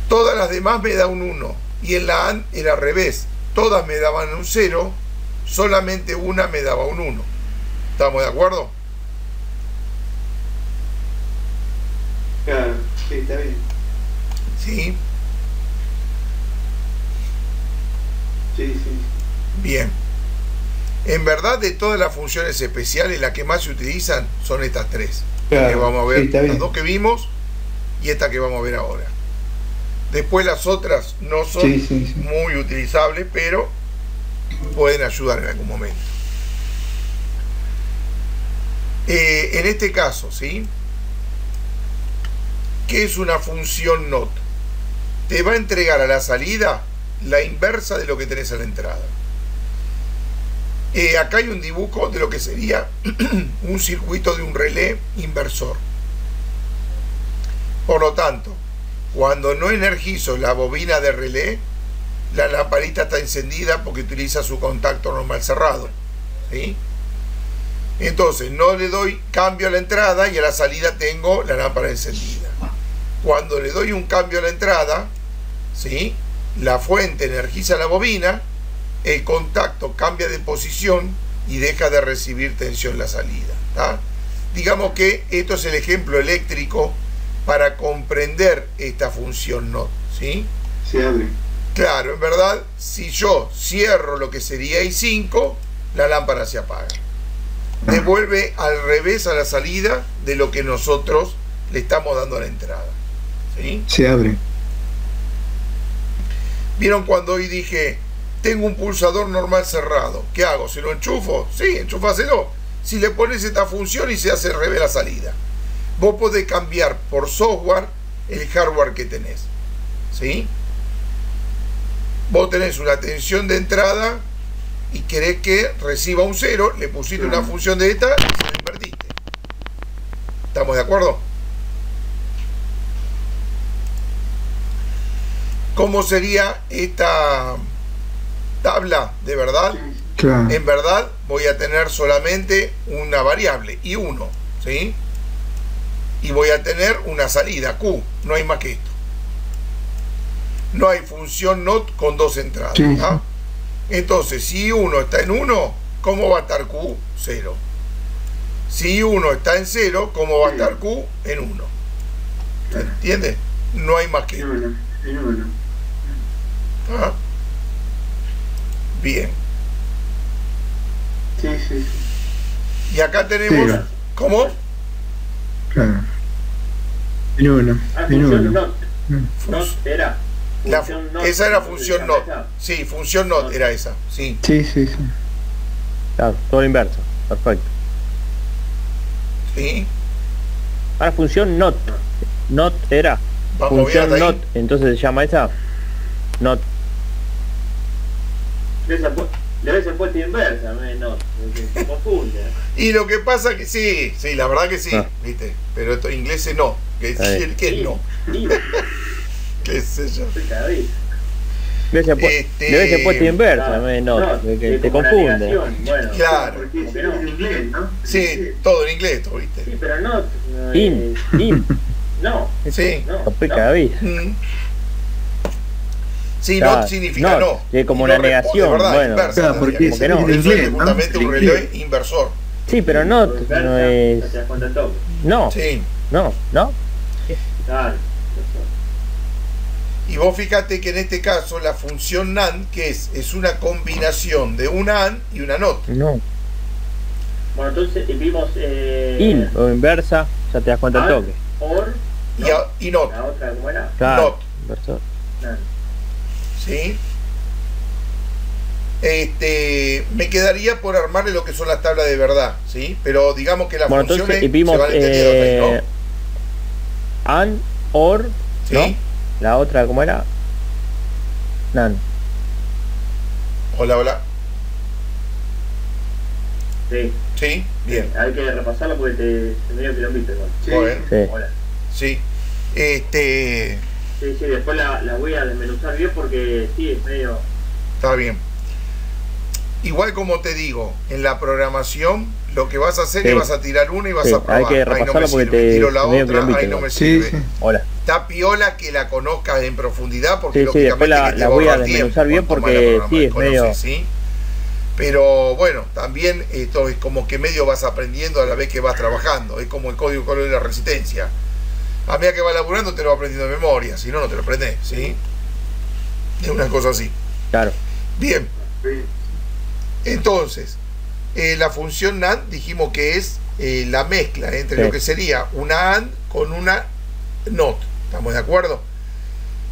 Todas las demás me da un 1 y en la AND era al revés. Todas me daban un 0, solamente una me daba un 1. ¿Estamos de acuerdo? Claro, sí, está bien. Sí. Sí. Bien. En verdad, de todas las funciones especiales, las que más se utilizan son estas tres. Claro, Que vamos a ver, sí, está las bien. dos que vimos y esta que vamos a ver ahora. Después las otras no son Sí. muy utilizables, pero pueden ayudar en algún momento. En este caso, ¿sí?, ¿qué es una función NOT? Te va a entregar a la salida la inversa de lo que tenés a la entrada. Acá hay un dibujo de lo que sería un circuito de un relé inversor. Por lo tanto, cuando no energizo la bobina de relé, la lamparita está encendida porque utiliza su contacto normal cerrado, ¿sí? Entonces no le doy cambio a la entrada y a la salida tengo la lámpara encendida. Cuando le doy un cambio a la entrada, ¿sí?, la fuente energiza la bobina, el contacto cambia de posición y deja de recibir tensión la salida, ¿tá? Digamos que esto es el ejemplo eléctrico para comprender esta función NOT, ¿sí? Se abre. Claro, en verdad, si yo cierro lo que sería I5, la lámpara se apaga. Devuelve al revés a la salida de lo que nosotros le estamos dando a la entrada, ¿sí? Se abre. ¿Vieron cuando hoy dije, tengo un pulsador normal cerrado? ¿Qué hago? ¿Se lo enchufo? Sí, enchufáselo. Si le pones esta función y se hace al revés la salida. Vos podés cambiar por software el hardware que tenés, ¿sí? Vos tenés una tensión de entrada y querés que reciba un 0, le pusiste una función de esta y se la invertiste. ¿Estamos de acuerdo? ¿Cómo sería esta tabla de verdad? Claro. En verdad voy a tener solamente una variable, I1, ¿sí? Y voy a tener una salida, Q, no hay más que esto. No hay función NOT con dos entradas, Sí. ¿ah? Entonces, si I1 está en 1, ¿cómo va a estar Q? 0. Si I1 está en 0, ¿cómo va a estar Q? En 1. ¿Se entiende? No hay más que esto. En uno. ¿Ah? Bien. Sí. Y acá tenemos... Cero. ¿Cómo? Claro. En uno. En Función uno. NOT. NOT era. Función NOT. Esa era función NOT. Esa. Sí, función NOT era esa. Sí. Sí. Claro, todo inverso. Perfecto. Sí. Ahora función NOT. NOT era. Vamos bien Función hasta ahí. NOT. Entonces se llama esa. NOT. Esa, debe ser puesta inversa, no, se confunde. Y lo que pasa que sí, la verdad que sí, ¿viste? Pero estos ingleses no, que es no. ¿Qué sé yo? Debe ser puesta inversa, no, que te confunde. Bueno, claro. Porque es en inglés, ¿no? Sí, todo en inglés, ¿viste? Sí, pero no. No. Sí. Cada vez. Sí, no significa no. Es como una negación. Verdad, bueno, inversa, claro, porque como que no. en inglés, justamente un reloj inversor. Sí, pero no es. No. Sí. No. Claro. Y vos fíjate que en este caso la función NAND, que es una combinación de una AND y una NOT. No. Bueno, entonces vimos In o inversa, ya te das cuenta el toque. Or, y NOT. la otra, ¿cómo era? Claro. NOT. Inversor. ¿Sí? Me quedaría por armarle lo que son las tablas de verdad, ¿sí? Pero digamos que las funciones entonces vimos se van entendiendo ahí, ¿no? AND, OR, ¿Sí? ¿no? La otra, ¿cómo era? NAND. Hola. Sí. ¿Sí? Bien. Hay que repasarlo porque te medio quilombito igual. Sí. Bueno, Sí. Hola. sí. Sí, después la voy a desmenuzar bien porque sí, es medio... Está bien. Igual como te digo, en la programación lo que vas a hacer es vas a tirar una y vas a probar. Hay que repasarlo porque tiro la medio otra, ahí no me sirve. Sí. Hola. Está piola que la conozcas en profundidad porque Sí, lógicamente después que te la voy a ahorra tiempo desmenuzar bien cuanto porque más la sí, es conoces, medio... ¿sí? Pero bueno, también esto es como que medio vas aprendiendo a la vez que vas trabajando. Es como el código color de la resistencia. A medida que vas laburando te lo vas aprendiendo de memoria, si no, no te lo aprendes, ¿sí? Es una cosa así. Claro. Bien. Entonces, la función NAND dijimos que es la mezcla entre lo que sería una AND con una NOT. ¿Estamos de acuerdo?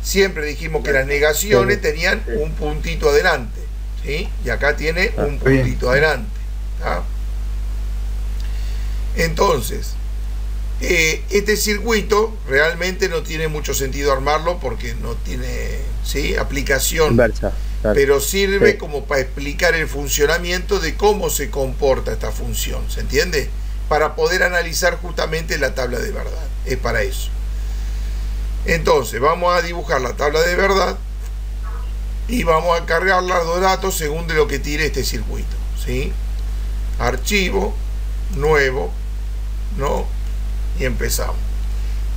Siempre dijimos que las negaciones tenían un puntito adelante, ¿sí? Y acá tiene un puntito adelante, ¿tá? Entonces, este circuito realmente no tiene mucho sentido armarlo porque no tiene, ¿sí?, aplicación. Inversa. Claro. Pero sirve como para explicar el funcionamiento de cómo se comporta esta función, ¿se entiende? Para poder analizar justamente la tabla de verdad, es para eso. Entonces vamos a dibujar la tabla de verdad y vamos a cargar los dos datos según de lo que tire este circuito, ¿sí? Archivo, nuevo, no, y empezamos.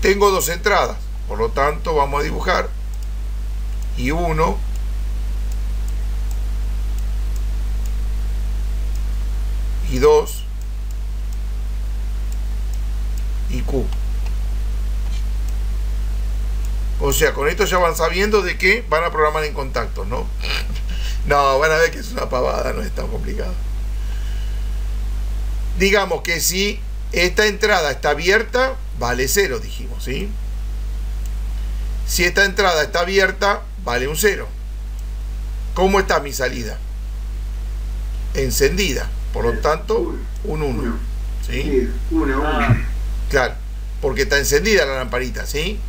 Tengo dos entradas, por lo tanto vamos a dibujar y 1 y 2 y Q. O sea, con esto ya van sabiendo de que van a programar en contacto, ¿no? No, van a ver que es una pavada, no es tan complicado. Digamos que si esta entrada está abierta, vale 0, dijimos, ¿sí? Si esta entrada está abierta, vale un 0. ¿Cómo está mi salida? Encendida. Por lo tanto, un 1. ¿Sí? 1. Claro, porque está encendida la lamparita, ¿sí?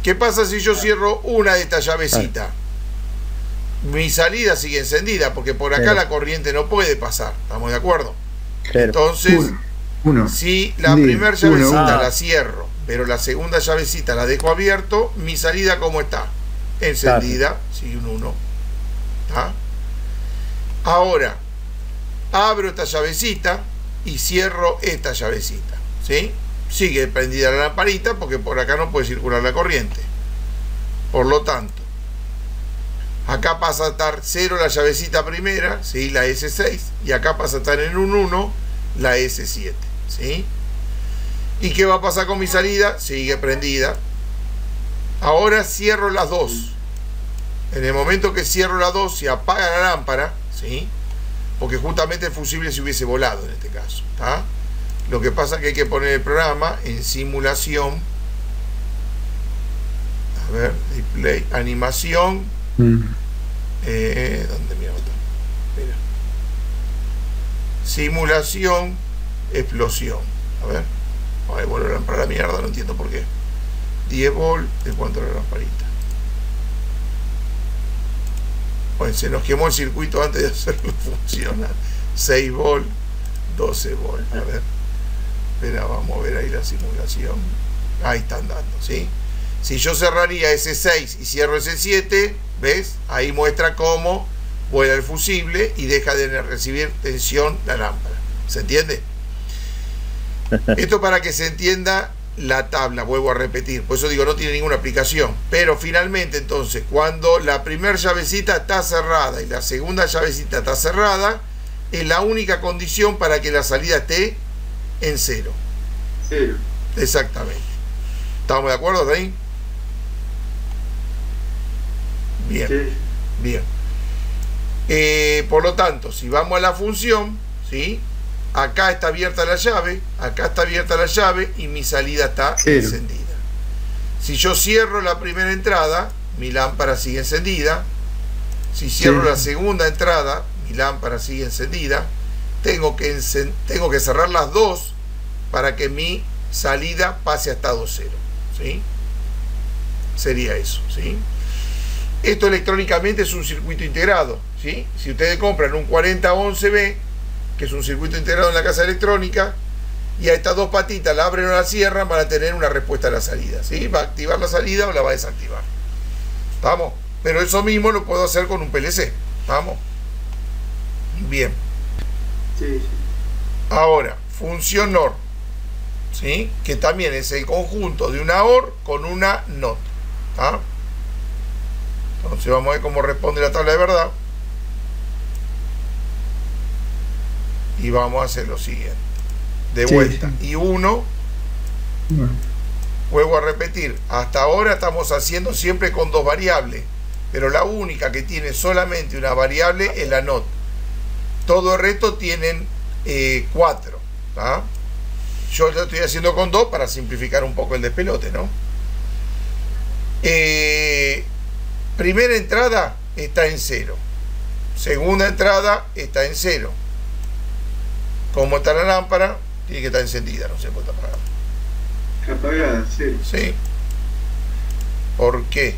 ¿Qué pasa si yo cierro una de estas llavecitas? Mi salida sigue encendida, porque por acá la corriente no puede pasar. ¿Estamos de acuerdo? Entonces, si la primera llavecita la cierro, pero la segunda llavecita la dejo abierto, mi salida ¿cómo está? Encendida, sigue un 1. ¿Está? Ahora, abro esta llavecita y cierro esta llavecita, ¿sí? Sigue prendida la lamparita porque por acá no puede circular la corriente. Por lo tanto, acá pasa a estar 0 la llavecita primera, ¿sí?, la S6, y acá pasa a estar en un 1 la S7, ¿sí? ¿Y qué va a pasar con mi salida? Sigue prendida. Ahora cierro las dos. En el momento que cierro las dos se apaga la lámpara, ¿sí?, porque justamente el fusible se hubiese volado en este caso, ¿está? Lo que pasa es que hay que poner el programa en simulación. A ver, display, animación. ¿Dónde me botón? Mira. Simulación, explosión. A ver. Ay, vuelve a lámpara a la mierda, no entiendo por qué. 10 volt, ¿de cuánto era la lamparita? Bueno, se nos quemó el circuito antes de hacerlo funcionar. 6 volt, 12 volt. A ver. Espera, vamos a ver ahí la simulación. Ahí están dando, ¿sí? Si yo cerraría ese 6 y cierro ese 7, ¿ves? Ahí muestra cómo vuela el fusible y deja de recibir tensión la lámpara. ¿Se entiende? Esto para que se entienda la tabla, vuelvo a repetir, por eso digo, no tiene ninguna aplicación. Pero finalmente, entonces, cuando la primera llavecita está cerrada y la segunda llavecita está cerrada, es la única condición para que la salida esté en 0. 0. Exactamente. ¿Estamos de acuerdo ahí? Bien, Sí. bien. Por lo tanto, si vamos a la función, ¿sí? Acá está abierta la llave, acá está abierta la llave y mi salida está encendida. Si yo cierro la primera entrada, mi lámpara sigue encendida. Si cierro la segunda entrada, mi lámpara sigue encendida. Tengo que cerrar las dos para que mi salida pase a estado 0, ¿sí? Sería eso, ¿sí? Esto electrónicamente es un circuito integrado, ¿sí? Si ustedes compran un 4011B, que es un circuito integrado en la casa electrónica, y a estas dos patitas la abren o la cierran, van a tener una respuesta a la salida, ¿sí? Va a activar la salida o la va a desactivar. ¿Vamos? Pero eso mismo lo puedo hacer con un PLC. ¿Vamos? Bien. Sí. Ahora, función OR, ¿sí? Que también es el conjunto de una OR con una NOT. ¿Ah? Entonces vamos a ver cómo responde la tabla de verdad. Y vamos a hacer lo siguiente. De vuelta. Y 1. Vuelvo a repetir. Hasta ahora estamos haciendo siempre con 2 variables. Pero la única que tiene solamente una variable es la NOT. Todo el resto tienen 4. ¿Ah? Yo lo estoy haciendo con 2 para simplificar un poco el despelote, ¿no? Primera entrada está en 0. Segunda entrada está en 0. ¿Cómo está la lámpara? Tiene que estar encendida, no se puede estar apagada. Apagada, 0. ¿Sí? ¿Por qué?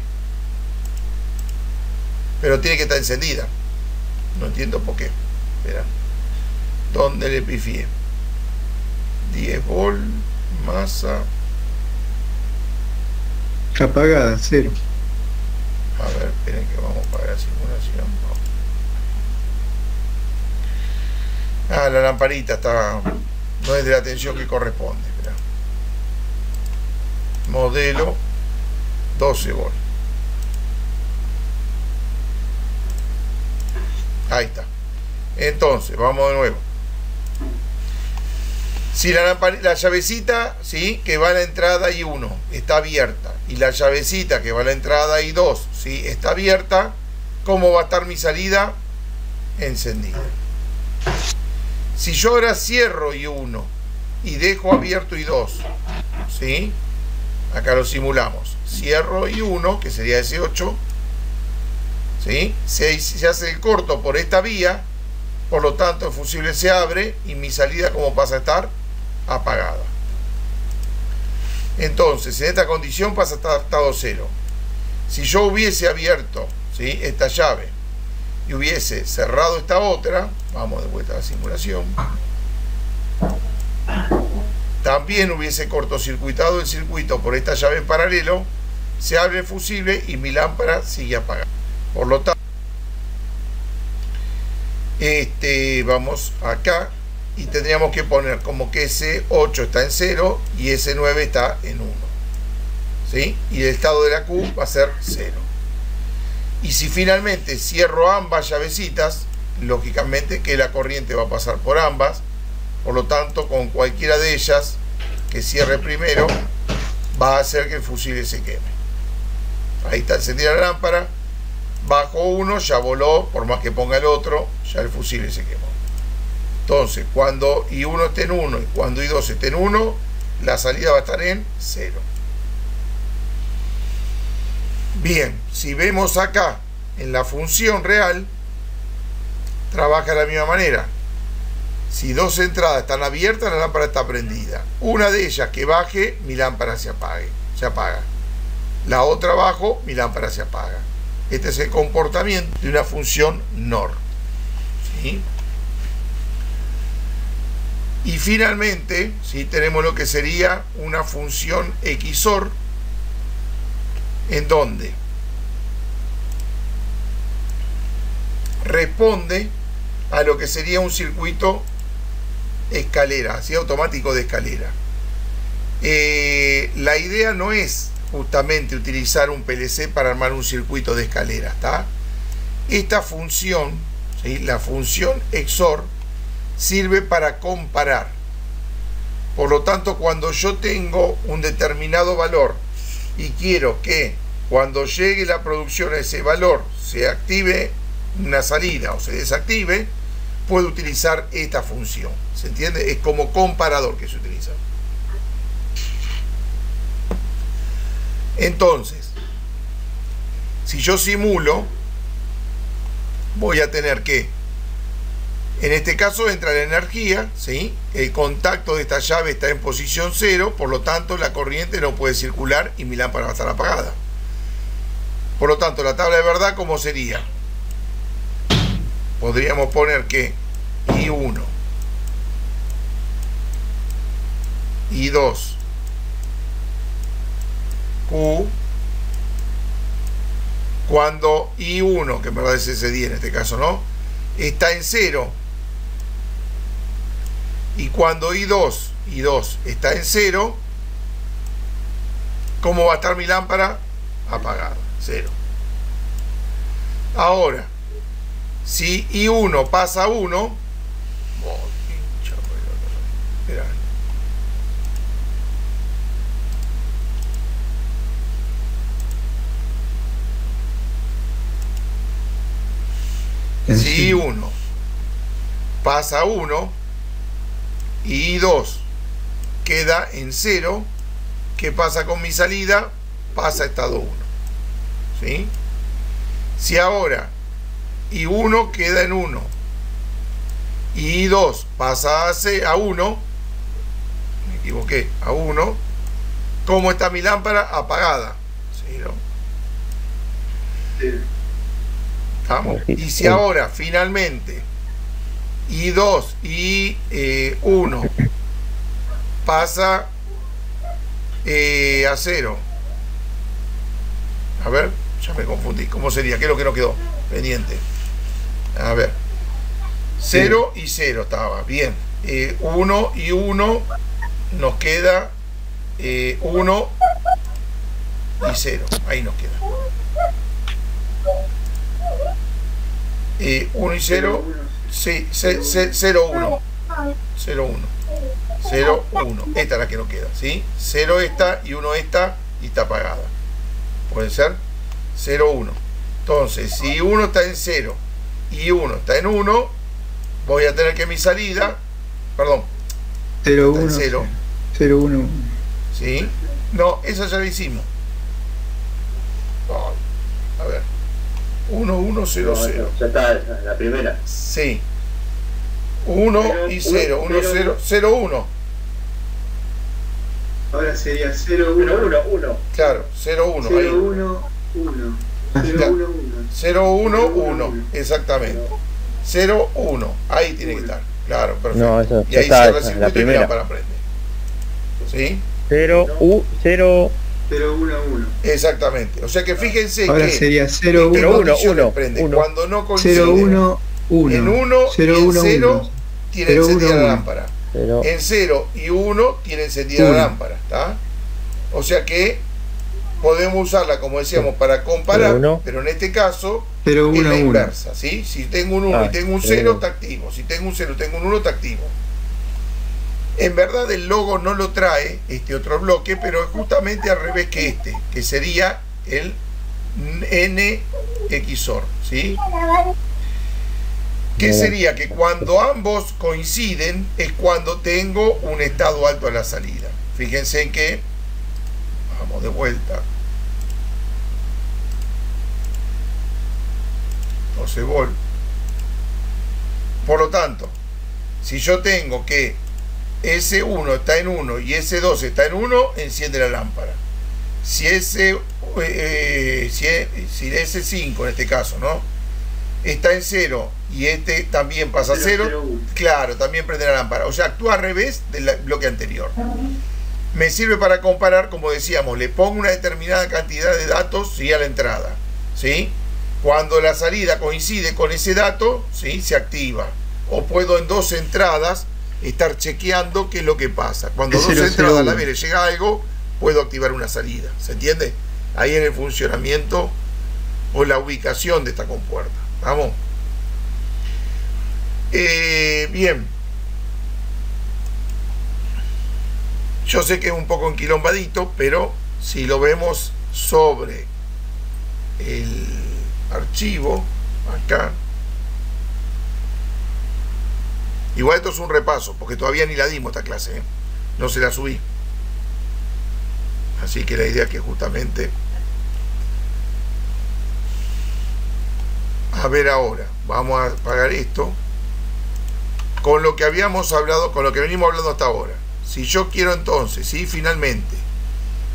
Pero tiene que estar encendida. No entiendo por qué. Espera. ¿Dónde le pifié? 10 volt, masa. Apagada, 0. A ver, esperen que vamos para la simulación. Ah, la lamparita está, no es de la tensión que corresponde. Espera. Modelo 12 volt. Ahí está. Entonces, vamos de nuevo. Si la llavecita, ¿sí?, que va a la entrada I1 está abierta y la llavecita que va a la entrada I2, ¿sí?, está abierta, ¿cómo va a estar mi salida? Encendida. Si yo ahora cierro I1 y dejo abierto I2, ¿sí?, acá lo simulamos. Cierro I1, que sería ese 8, ¿sí?, se hace el corto por esta vía, por lo tanto el fusible se abre y mi salida, ¿cómo pasa a estar? Apagada. Entonces, en esta condición pasa a estar estado 0. Si yo hubiese abierto, ¿sí?, esta llave y hubiese cerrado esta otra, vamos de vuelta a la simulación, también hubiese cortocircuitado el circuito por esta llave en paralelo, se abre el fusible y mi lámpara sigue apagada. Por lo tanto, vamos acá y tendríamos que poner como que ese 8 está en 0 y ese 9 está en 1, ¿sí? Y el estado de la Q va a ser 0. Y si finalmente cierro ambas llavecitas, lógicamente que la corriente va a pasar por ambas, por lo tanto con cualquiera de ellas que cierre primero va a hacer que el fusible se queme. Ahí está encendida la lámpara, bajo uno, ya voló, por más que ponga el otro, ya el fusible se quemó. Entonces, cuando I1 esté en 1 y cuando I2 esté en 1, la salida va a estar en 0. Bien, si vemos acá en la función real, trabaja de la misma manera. Si 2 entradas están abiertas, la lámpara está prendida. Una de ellas que baje, mi lámpara se apaga. La otra abajo, mi lámpara se apaga. Este es el comportamiento de una función NOR, ¿sí? Y finalmente, ¿sí?, tenemos lo que sería una función XOR, en donde responde a lo que sería un circuito escalera, así automático de escalera. La idea no es justamente utilizar un PLC para armar un circuito de escalera, ¿está? Esta función, ¿sí?, la función XOR, sirve para comparar. Por lo tanto, cuando yo tengo un determinado valor y quiero que cuando llegue la producción a ese valor se active una salida o se desactive, puedo utilizar esta función. ¿Se entiende? Es como comparador que se utiliza. Entonces, si yo simulo, voy a tener que, en este caso entra la energía, ¿sí? El contacto de esta llave está en posición 0, por lo tanto la corriente no puede circular y mi lámpara va a estar apagada. Por lo tanto, la tabla de verdad, ¿cómo sería? Podríamos poner que I1, I2, Q, cuando I1, que en verdad es ese día en este caso, ¿no?, está en 0, y cuando I2 está en 0, ¿cómo va a estar mi lámpara? Apagada, 0. Ahora, si I1 pasa a 1, si I1 pasa a 1 y I2 queda en 0, ¿qué pasa con mi salida? Pasa a estado 1, ¿sí? Si ahora I1 queda en 1 y I2 pasa a 1, me equivoqué, a 1, ¿cómo está mi lámpara? Apagada, 0. ¿Estamos? Y si ahora finalmente I2 y I1 pasa a 0, a ver, ya me confundí, ¿cómo sería? ¿Qué es lo que no quedó pendiente? A ver, 0 y 0 estaba, bien. 1 y 1 nos queda 1 y 0, ahí nos queda 1 y 0, sí, 0, 1, 0, 1, 0, 1, esta es la que nos queda, ¿sí? 0 esta y 1 esta, y está apagada. Puede ser 0, 1. Entonces, si 1 está en 0 y 1 está en 1, voy a tener que mi salida, perdón, 0, 1, 0, 0, 1, ¿sí? No, esa ya la hicimos. A ver, 1, 1, 0, 0. Ya está, la primera. Sí. 1 y 0, 1, 0, 0, 1. Ahora sería 0, 1, 1. Claro, 0, 1. 0, 1, 1. 0, 1, 1. 0, 1, 1. Exactamente. 0, 1. Ahí tiene que estar. Claro, perfecto. No, eso y ahí está, cierra el circuito la y mi primera. lámpara prende. ¿Sí? 0, 0. 0, 1, 1. Exactamente. O sea que fíjense ahora que sería 0, ¿en qué 1, condiciones 1, prende? 1. Cuando no coincide 0, 1, 1. en 1 0, y en 1, 0 1. tiene 0, encendida 1, la 1. lámpara. 0. En 0 y 1 tiene encendida la 1. lámpara, ¿está? O sea que podemos usarla, como decíamos, para comparar, 0, 1. pero en este caso 0, es 1, la 1. inversa, ¿sí? Si tengo un 1 Ah, y tengo un 0, 0, está activo. Si tengo un 0 y tengo un 1, está activo. En verdad el logo no lo trae este otro bloque, pero es justamente al revés que este, que sería el NXOR, ¿sí? Que sería que cuando ambos coinciden es cuando tengo un estado alto a la salida. Fíjense en que, vamos de vuelta, 12 volt. Por lo tanto, si yo tengo que S1 está en 1 y S2 está en 1, enciende la lámpara. si S5 en este caso, ¿no?, está en 0 y este también pasa a 0, claro, también prende la lámpara. O sea, actúa al revés del bloque anterior. Me sirve para comparar, como decíamos, le pongo una determinada cantidad de datos, ¿sí?, a la entrada, ¿sí? Cuando la salida coincide con ese dato, ¿sí?, se activa. O puedo en 2 entradas estar chequeando qué es lo que pasa. Cuando 2 entradas a la vez le llega algo, puedo activar una salida. ¿Se entiende? Ahí en el funcionamiento o la ubicación de esta compuerta. ¿Vamos? Bien. Yo sé que es un poco enquilombadito, pero si lo vemos sobre el archivo, acá. Igual esto es un repaso, porque todavía ni la dimos esta clase, ¿eh? No se la subí. Así que la idea es que justamente... A ver ahora, vamos a apagar esto. Con lo que habíamos hablado, con lo que venimos hablando hasta ahora. Si yo quiero entonces, ¿sí?, finalmente,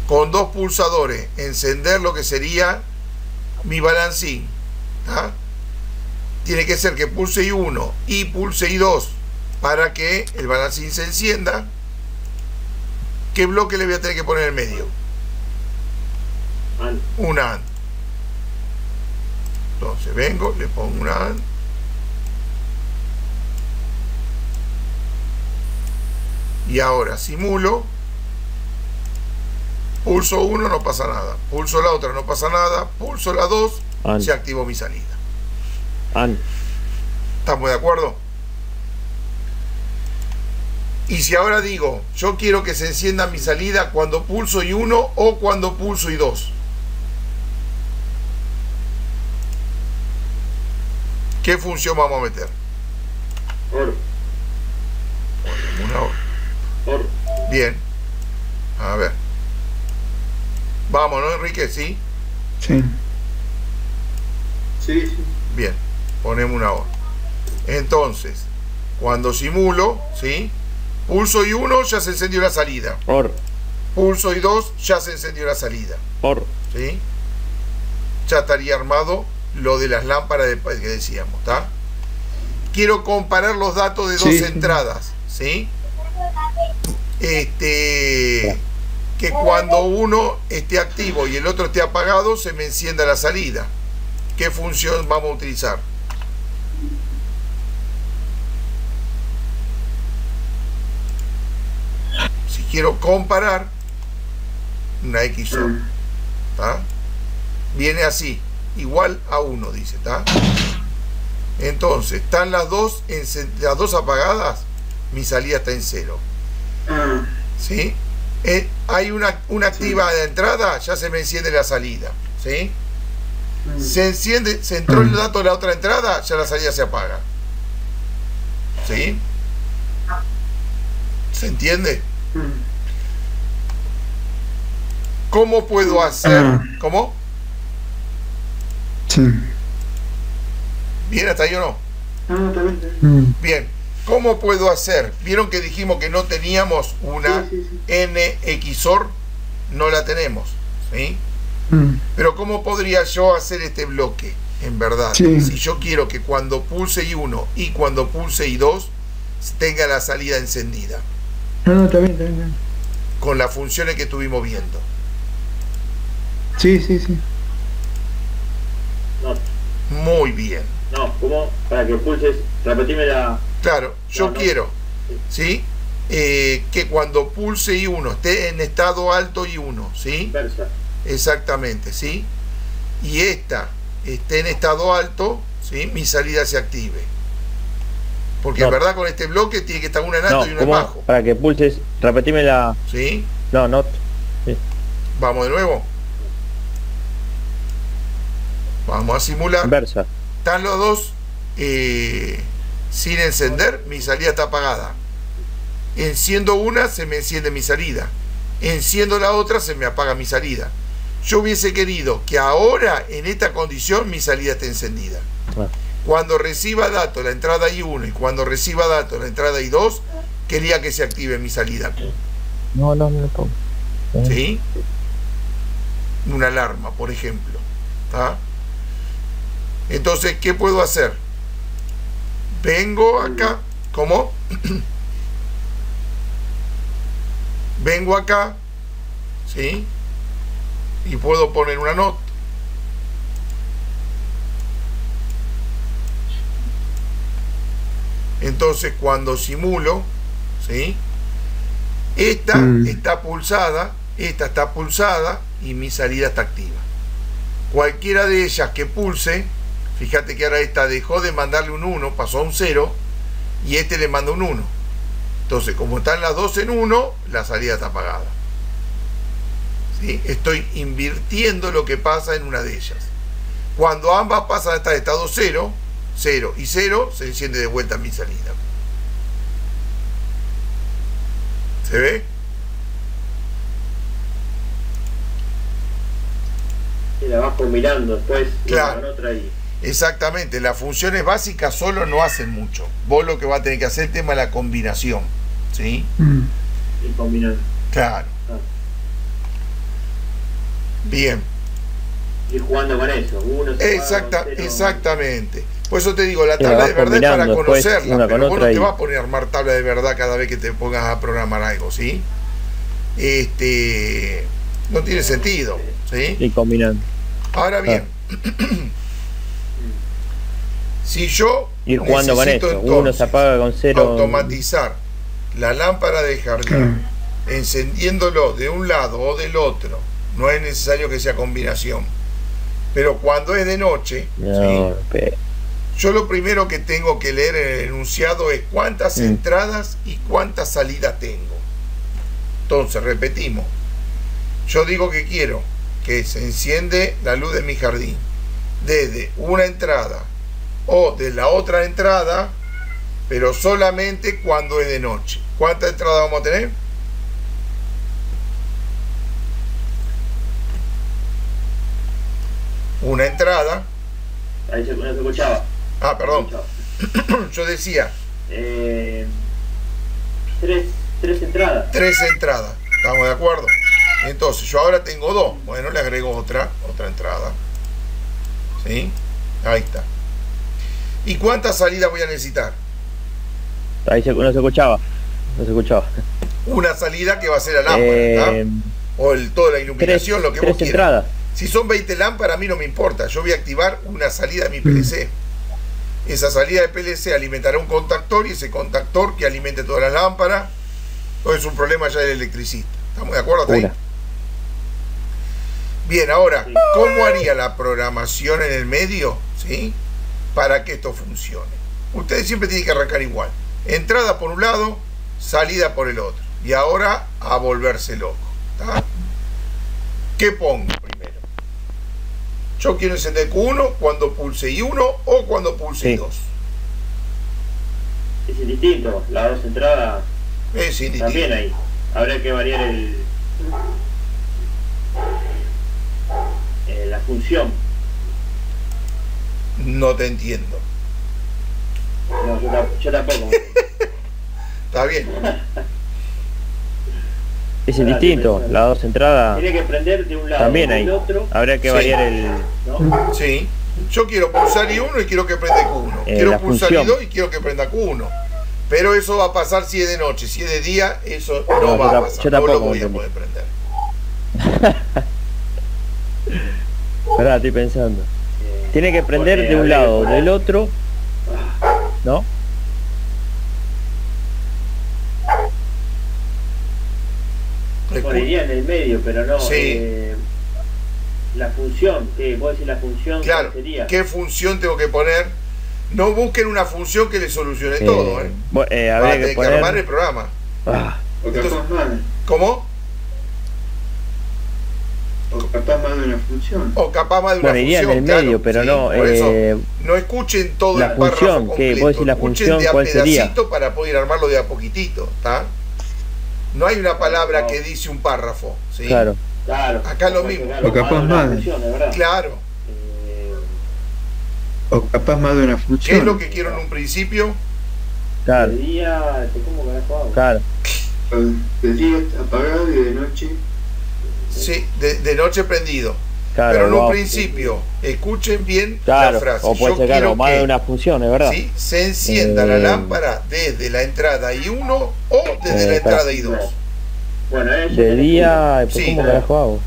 con 2 pulsadores, encender lo que sería mi balancín, ¿ah?, tiene que ser que pulse I1 y pulse I2 para que el balancín se encienda. ¿Qué bloque le voy a tener que poner en medio? Una AND. Entonces vengo, le pongo una AND. Y ahora simulo. Pulso 1, no pasa nada. Pulso la otra, no pasa nada. Pulso la 2, se activó mi salida. ¿Estamos de acuerdo? Y si ahora digo, yo quiero que se encienda mi salida cuando pulso I1 o cuando pulso I2. ¿Qué función vamos a meter? OR. Una OR. OR. Bien. A ver. Vamos, ¿no, Enrique? ¿Sí? Sí. Sí, sí. Bien. Ponemos una OR. Entonces, cuando simulo, ¿sí?, pulso I1, ya se encendió la salida. OR. Pulso I2, ya se encendió la salida. OR. ¿Sí? Ya estaría armado lo de las lámparas que decíamos, ¿está? Quiero comparar los datos de 2 entradas, ¿sí? Que cuando uno esté activo y el otro esté apagado, se me encienda la salida. ¿Qué función vamos a utilizar? Si quiero comparar una XOR, ¿está? Viene así, igual a 1, dice, ¿está? Entonces, están las dos apagadas, mi salida está en 0. ¿Sí? Hay una activa de entrada, ya se me enciende la salida. ¿Sí? Se enciende, se entró el dato de la otra entrada, ya la salida se apaga. ¿Sí? ¿Se entiende? ¿Cómo puedo hacer? ¿Cómo? Sí. ¿Bien hasta ahí o no? Ah, está bien. Bien. ¿Cómo puedo hacer? ¿Vieron que dijimos que no teníamos una NXOR? No la tenemos. ¿Sí? Pero ¿cómo podría yo hacer este bloque? En verdad, si yo quiero que cuando pulse I1 y cuando pulse I2 tenga la salida encendida. No, está bien, está bien. Con las funciones que estuvimos viendo. Sí, sí, sí. No, Muy bien. no, ¿cómo? Para que pulses, repetime la... Claro, yo quiero, ¿sí? Que cuando pulse I1 esté en estado alto I1, ¿sí? Inversa. Exactamente, ¿sí? Y esta esté en estado alto, ¿sí?, mi salida se active. Porque en verdad con este bloque tiene que estar una en alto y una en bajo. Para que pulses, repetime la... ¿Sí? No. Sí. Vamos de nuevo. Vamos a simular. Inversa. Están los dos sin encender, mi salida está apagada. Enciendo una, se me enciende mi salida. Enciendo la otra, se me apaga mi salida. Yo hubiese querido que ahora, en esta condición, mi salida esté encendida. Cuando reciba datos la entrada I1 y cuando reciba datos la entrada I2, quería que se active mi salida. No. ¿Sí? una alarma, por ejemplo. ¿Tá? Entonces, ¿qué puedo hacer? Vengo acá, ¿cómo? Vengo acá, ¿sí? Y puedo poner una nota. Entonces, cuando simulo, ¿sí? Esta está pulsada, esta está pulsada y mi salida está activa. Cualquiera de ellas que pulse, fíjate que ahora esta dejó de mandarle un 1, pasó a un 0 y este le manda un 1. Entonces, como están las dos en 1, la salida está apagada. ¿Sí? Estoy invirtiendo lo que pasa en una de ellas. Cuando ambas pasan a estar en estado 0, 0 y 0, se enciende de vuelta mi salida. ¿Se ve? Y la vas combinando después. Claro. Con otra ahí. Exactamente, las funciones básicas solo no hacen mucho. Vos lo que vas a tener que hacer es el tema de la combinación. ¿Sí? Y combinando. Claro. Bien. Y jugando con eso. Exactamente. Por eso te digo, la tabla de verdad es para conocerla, pero vos no te vas a poner a armar tabla de verdad cada vez que te pongas a programar algo, ¿sí? No tiene sentido, ¿sí? Y combinando. Ahora bien, si yo ir jugando con eso, uno se apaga con 0. Automatizar la lámpara de jardín, encendiéndolo de un lado o del otro, no es necesario que sea combinación. Pero cuando es de noche, no, ¿sí? Yo lo primero que tengo que leer en el enunciado es cuántas entradas y cuántas salidas tengo. Entonces, repetimos. Yo digo que quiero que se enciende la luz de mi jardín desde una entrada o de la otra entrada, pero solamente cuando es de noche. ¿Cuántas entradas vamos a tener? Una entrada. Ahí se escuchaba. Ah, perdón. Yo decía. Tres entradas. 3 entradas. ¿Estamos de acuerdo? Entonces, yo ahora tengo 2. Bueno, le agrego otra entrada. ¿Sí? Ahí está. ¿Y cuántas salidas voy a necesitar? Ahí no se escuchaba. No se escuchaba. Una salida que va a ser la lámpara, o toda la iluminación, lo que vos quieras. Entradas. Si son 20 lámparas, a mí no me importa. Yo voy a activar una salida de mi PLC. Esa salida de PLC alimentará un contactor y ese contactor que alimente todas las lámparas. Todo es un problema ya del electricista. ¿Estamos de acuerdo hasta ahí? Bien, ahora, ¿cómo haría la programación en el medio? ¿Sí? Para que esto funcione. Ustedes siempre tienen que arrancar igual. Entrada por un lado, salida por el otro. Y ahora a volverse loco. ¿Tá? ¿Qué pongo primero? Yo quiero encender Q1 cuando pulse I1 o cuando pulse I2. Es indistinto, las dos entradas es indistinto. También ahí. Habrá que variar la función. No te entiendo. No, yo tampoco. Está bien. Es indistinto, las dos entradas. Tiene que prender de un lado también ahí. Del otro. Habría que variar el. ¿No? Sí. Yo quiero pulsar I1 y quiero que prenda Q1. Quiero pulsar I2 y quiero que prenda Q1. Pero eso va a pasar si es de noche. Si es de día, eso no va a pasar. Yo tampoco no lo voy a poder prender. Espera, estoy pensando. Tiene que prender de un lado o del otro. ¿No? Pondría en el medio, pero no. Sí. La función, ¿qué? ¿Vos decís la función? Claro, sería? ¿qué función tengo que poner? No busquen una función que le solucione todo, habría que poner... armar el programa. Entonces, ¿cómo? O capaz más de una función. O capaz más de una función. En el medio, pero sí, no. Por eso, no escuchen todo la el párrafo función, completo. ¿vos decís la función, de a cuál pedacito sería? Para poder armarlo de a poquitito, ¿está? No hay una palabra que dice un párrafo, ¿sí? Claro. Acá lo mismo. O capaz más. Claro. O capaz más de una función. ¿Qué es lo que quiero en un principio? Claro. De día, ¿cómo carajo hago? Claro. De día apagado y de noche. Sí, de noche prendido. Claro, pero en un wow. principio, escuchen bien Claro, la frase. o puede ser claro, más de una función, es verdad. ¿sí? Se encienda la lámpara desde la entrada I1 o desde la entrada I2. Bueno, de día, pues, sí, ¿cómo carajo hago?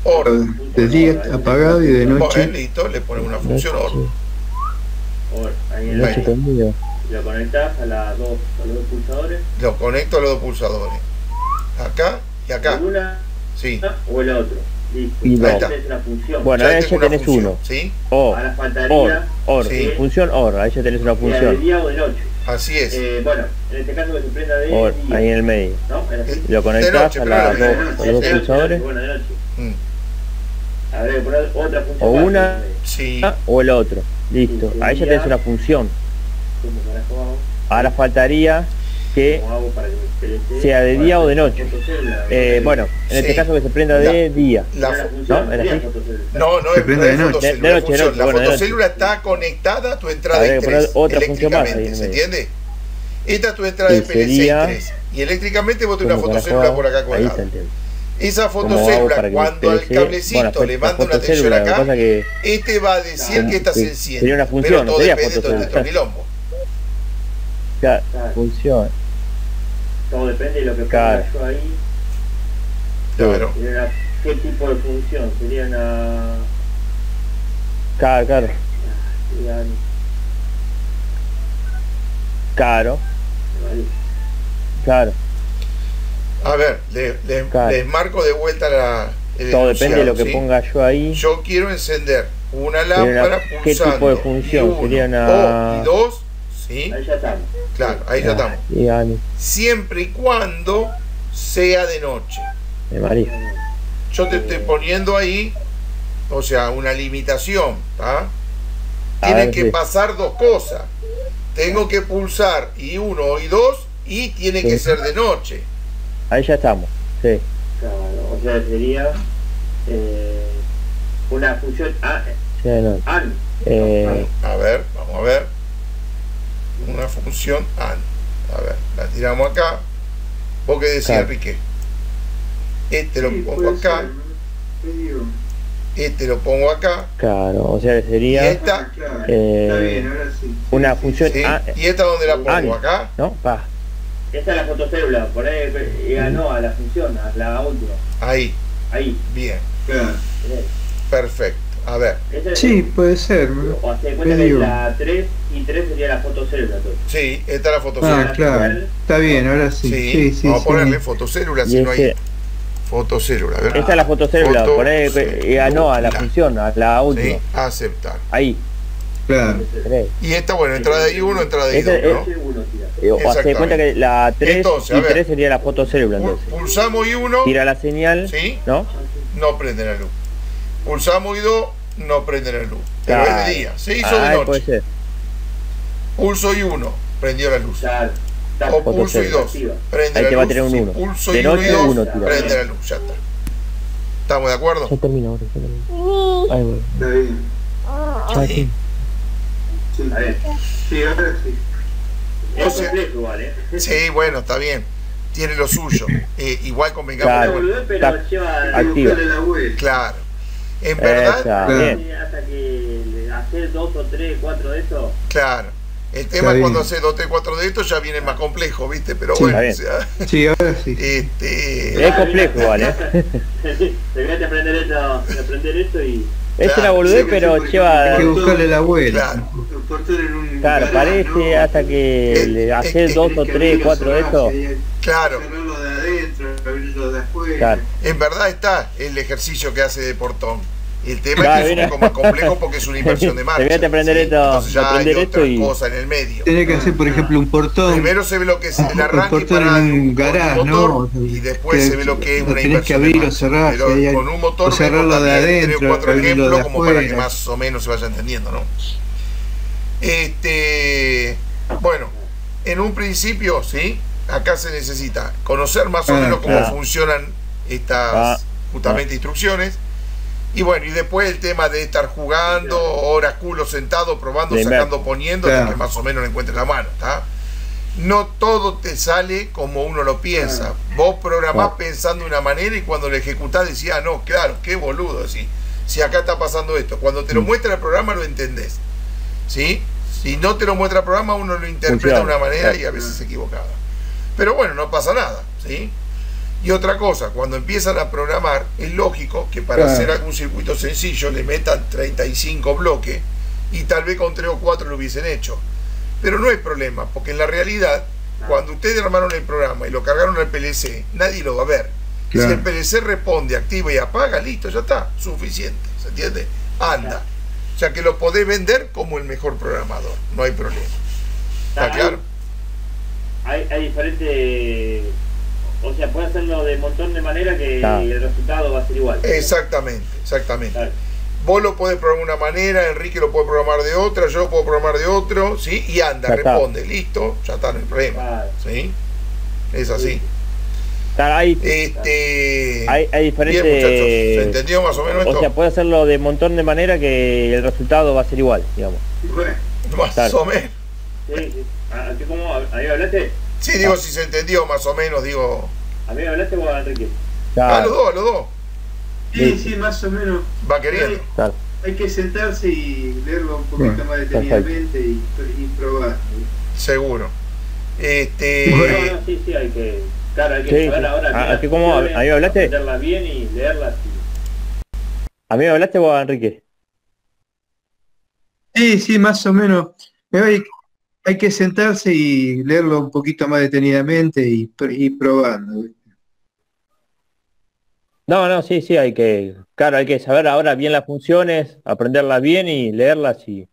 OR. De día apagado y de noche. Bueno, listo, le ponemos una función OR. Ahí en Noche prendido. lo conectás a los dos pulsadores. Lo conecto a los dos pulsadores. Acá y acá. Una Sí. o el otro. Listo. Y dos. Ahí tenés una función. Bueno, ahí ya tenés uno. ¿Sí? O, Ahora faltaría OR, sí. función OR, ahí ya tenés una de función. día o de noche. Así es. Bueno, en este caso que se prenda de OR, día, ahí en el medio. ¿no? Lo conectás noche, a claro, los dos pulsadores. Bueno, de noche. Mm. Habría que poner otra función. O más, una Sí. o el otro. Listo, ahí ya tenés una función. ¿Cómo carajo hago? Ahora faltaría que ¿Cómo hago para que me PLC sea de día o de noche. fotocélula? Bueno, en este Sí. caso que se prenda de día. La Era fu- función, ¿no? ¿Era sería así? fotocélula. no Se es prende de noche. fotocélula, De noche, función. de noche, La bueno, de fotocélula está conectada a tu entrada Habría que I3 poner otra función más ahí en eléctricamente, el ¿se medio. entiende? Esta es tu entrada de Que PLC sería- I3 y eléctricamente vos tenés una ¿Cómo carajo fotocélula hago? por acá Ahí colgada. está el tema. Esa ¿Cómo hago fotocélula, para que cuando el al PLC cablecito le manda una tensión fotocélula, lo que acá, pasa que este va a decir que esta se que enciende. sería una función, pero no todo sería depende de fotocélula. nuestro quilombo. ya funciona. Todo depende de lo que Claro. ponga yo ahí. Claro. ¿Qué tipo de función? Sería una... Claro, sería- claro, claro. A ver, Claro. les marco de vuelta el Todo depende de lo que ¿sí? ponga yo ahí. Yo quiero encender una Sería lámpara ¿qué pulsando tipo de función? I1 Sería una- o I2, ¿sí? Ahí ya estamos. Claro, ahí ya estamos. Dígame, Siempre y cuando sea de noche. me marí. Yo te estoy poniendo ahí, o sea, una limitación, ¿tá? A Tienen ver, que sí. pasar dos cosas. Tengo que pulsar I1 o I2 y tiene Sí. que ser de noche. Ahí ya estamos. Sí. Claro, o sea, sería una función Sí, no. AND. A ver, vamos a ver. Una función AND. A ver, la tiramos acá. ¿Vos qué decís, Claro. Enrique? Este lo Sí, pongo puede acá. ser, ¿no? ¿Qué digo? Este lo pongo acá. Claro, o sea, Y sería esta, Ah, claro. Eh, Está bien, ahora sí. una Sí, función ¿sí? A, ¿Y esta dónde la pongo? AND. Acá. ¿no? Pa. Esta es la fotocélula, por ahí no a la función, a la última. Ahí. Ahí. Bien. Claro. ¿Tenés? Perfecto. A ver. Esa es- Sí, puede ser. O sea, ¿Qué cuenta que digo? la 3 y 3 sería la fotocélula. Entonces. Sí, esta es la Ah, fotocélula. claro. Está bien, ahora sí. Sí, Sí, sí, vamos a sí. ponerle fotocélula Y si no hay ese- fotocélula. A ver. Esta es la fotocélula, por ahí no a la Fotocélula. función, a la última. Sí, aceptar. Ahí. Claro. ¿Tenés? Y esta, bueno, entrada de I1, entrada de Ese I2, ¿no? Ese uno tira. O se Exactamente. cuenta que la 3 Entonces, a y ver. 3 sería la fotocélula entonces. Pulsamos I1, Tira la señal, ¿sí? ¿no? No prende la luz. Pulsamos I2, no prende la luz. Pero es de día, se hizo de Puede noche. ser. Pulso I1, prendió la luz. Claro. O pulso fotocélula. I2, prende Ahí la te va a luz. tener un Si 1. pulso De I1 noche y 2, 1 tira. prende la luz, ya está. ¿Estamos de acuerdo? Ya terminó, ahora, ya terminó. Ahí voy. Está bien. Ya sí. Sí. A ver. Sí, ahora sí. Es O sea- complejo igual, Sí, bueno, está bien. Tiene lo suyo. Igual convengamos. Claro. que, bueno, Boludez, pero Está lleva Hay que activa. buscarle la vuelta. claro. En verdad, Esa, Claro. bien. hasta que le hacer 2 o 3, 4 de esos. claro. El tema Está es cuando bien. hace 2, 3, 4 de estos ya viene más complejo, ¿viste? Pero Sí, bueno, está o sea, Sí, ahora sí. Es complejo igual, ¿eh? Deberías de aprender esto y... Es Claro, una boludez, sí, pero sí, lleva... Hay que buscarle la vuelta. Claro. Los portones en un Claro, garage, parece ¿no? hasta que le haces 2 o Tenés que 3, abrirlo, 4 de cerrarlo, estos. y hay que claro. cerrarlo de adentro, abrirlo de afuera. Claro. En verdad está el ejercicio que hace de portón. El tema Claro, es que es un mira. poco más complejo porque es una inversión de marcha. Deberías aprender esto, Entonces ya hay aprender esto otra y- cosa en el medio. Tenés que hacer, por ejemplo, un portón. Primero se ve lo que es el Un arranque portón para en un un garage, motor, ¿no? y después Que se ve lo que es lo una tenés que inversión de abrir o marcha. cerrar, Pero si hay- con un motor o cerrarlo vemos de también adentro, 3 o 4 abrirlo ejemplos de como para que afuera. más o menos se vaya entendiendo, ¿no? Bueno, en un principio, ¿sí? Acá se necesita conocer más o menos cómo claro. funcionan estas justamente instrucciones. Y bueno, y después el tema de estar jugando, horas culo sentado, probando, De sacando, poniendo, Claro. hasta que más o menos le encuentre la mano, ¿está? no todo te sale como uno lo piensa. Vos programás pensando de una manera y cuando lo ejecutás decís, no, claro, qué boludo, si acá está pasando esto. Cuando te lo muestra el programa lo entendés, ¿sí? Si no te lo muestra el programa uno lo interpreta de una manera y a veces equivocada. Pero bueno, no pasa nada, ¿sí? Y otra cosa, cuando empiezan a programar, es lógico que para hacer algún circuito sencillo le metan 35 bloques y tal vez con 3 o 4 lo hubiesen hecho. Pero no hay problema, porque en la realidad, cuando ustedes armaron el programa y lo cargaron al PLC, nadie lo va a ver. Claro. Si el PLC responde, activa y apaga, listo, ya está, suficiente, ¿se entiende? Anda. O sea que lo podés vender como el mejor programador, no hay problema. ¿Está claro? Hay diferentes... O sea, puede hacerlo de un montón de maneras que el resultado va a ser igual. Exactamente, exactamente. Claro. Vos lo podés programar de una manera, Enrique lo puede programar de otra, yo lo puedo programar de otro, ¿sí? Y anda, responde, listo, ya está, no hay problema, claro. ¿Sí? Es así. Claro, hay diferentes... Bien, muchachos, ¿se entendió más o menos esto? O sea, puede hacerlo de un montón de maneras que el resultado va a ser igual, digamos. Bueno, más o menos. Sí. ¿Cómo? ¿A mí hablaste? Sí, digo, si se entendió más o menos, digo... ¿A mí hablaste o a Enrique? A los dos. Sí, más o menos. Va queriendo. Hay que sentarse y leerlo un poquito más detenidamente y probar. Seguro. Bueno, sí, hay que... Claro, hay que saber ahora... ¿Cómo? ¿A mí me hablaste? Aprenderla bien y leerla. ¿A mí me hablaste o a Enrique? Sí, más o menos. Hay que sentarse y leerlo un poquito más detenidamente y probando. Sí, hay que saber ahora bien las funciones, aprenderlas bien y leerlas y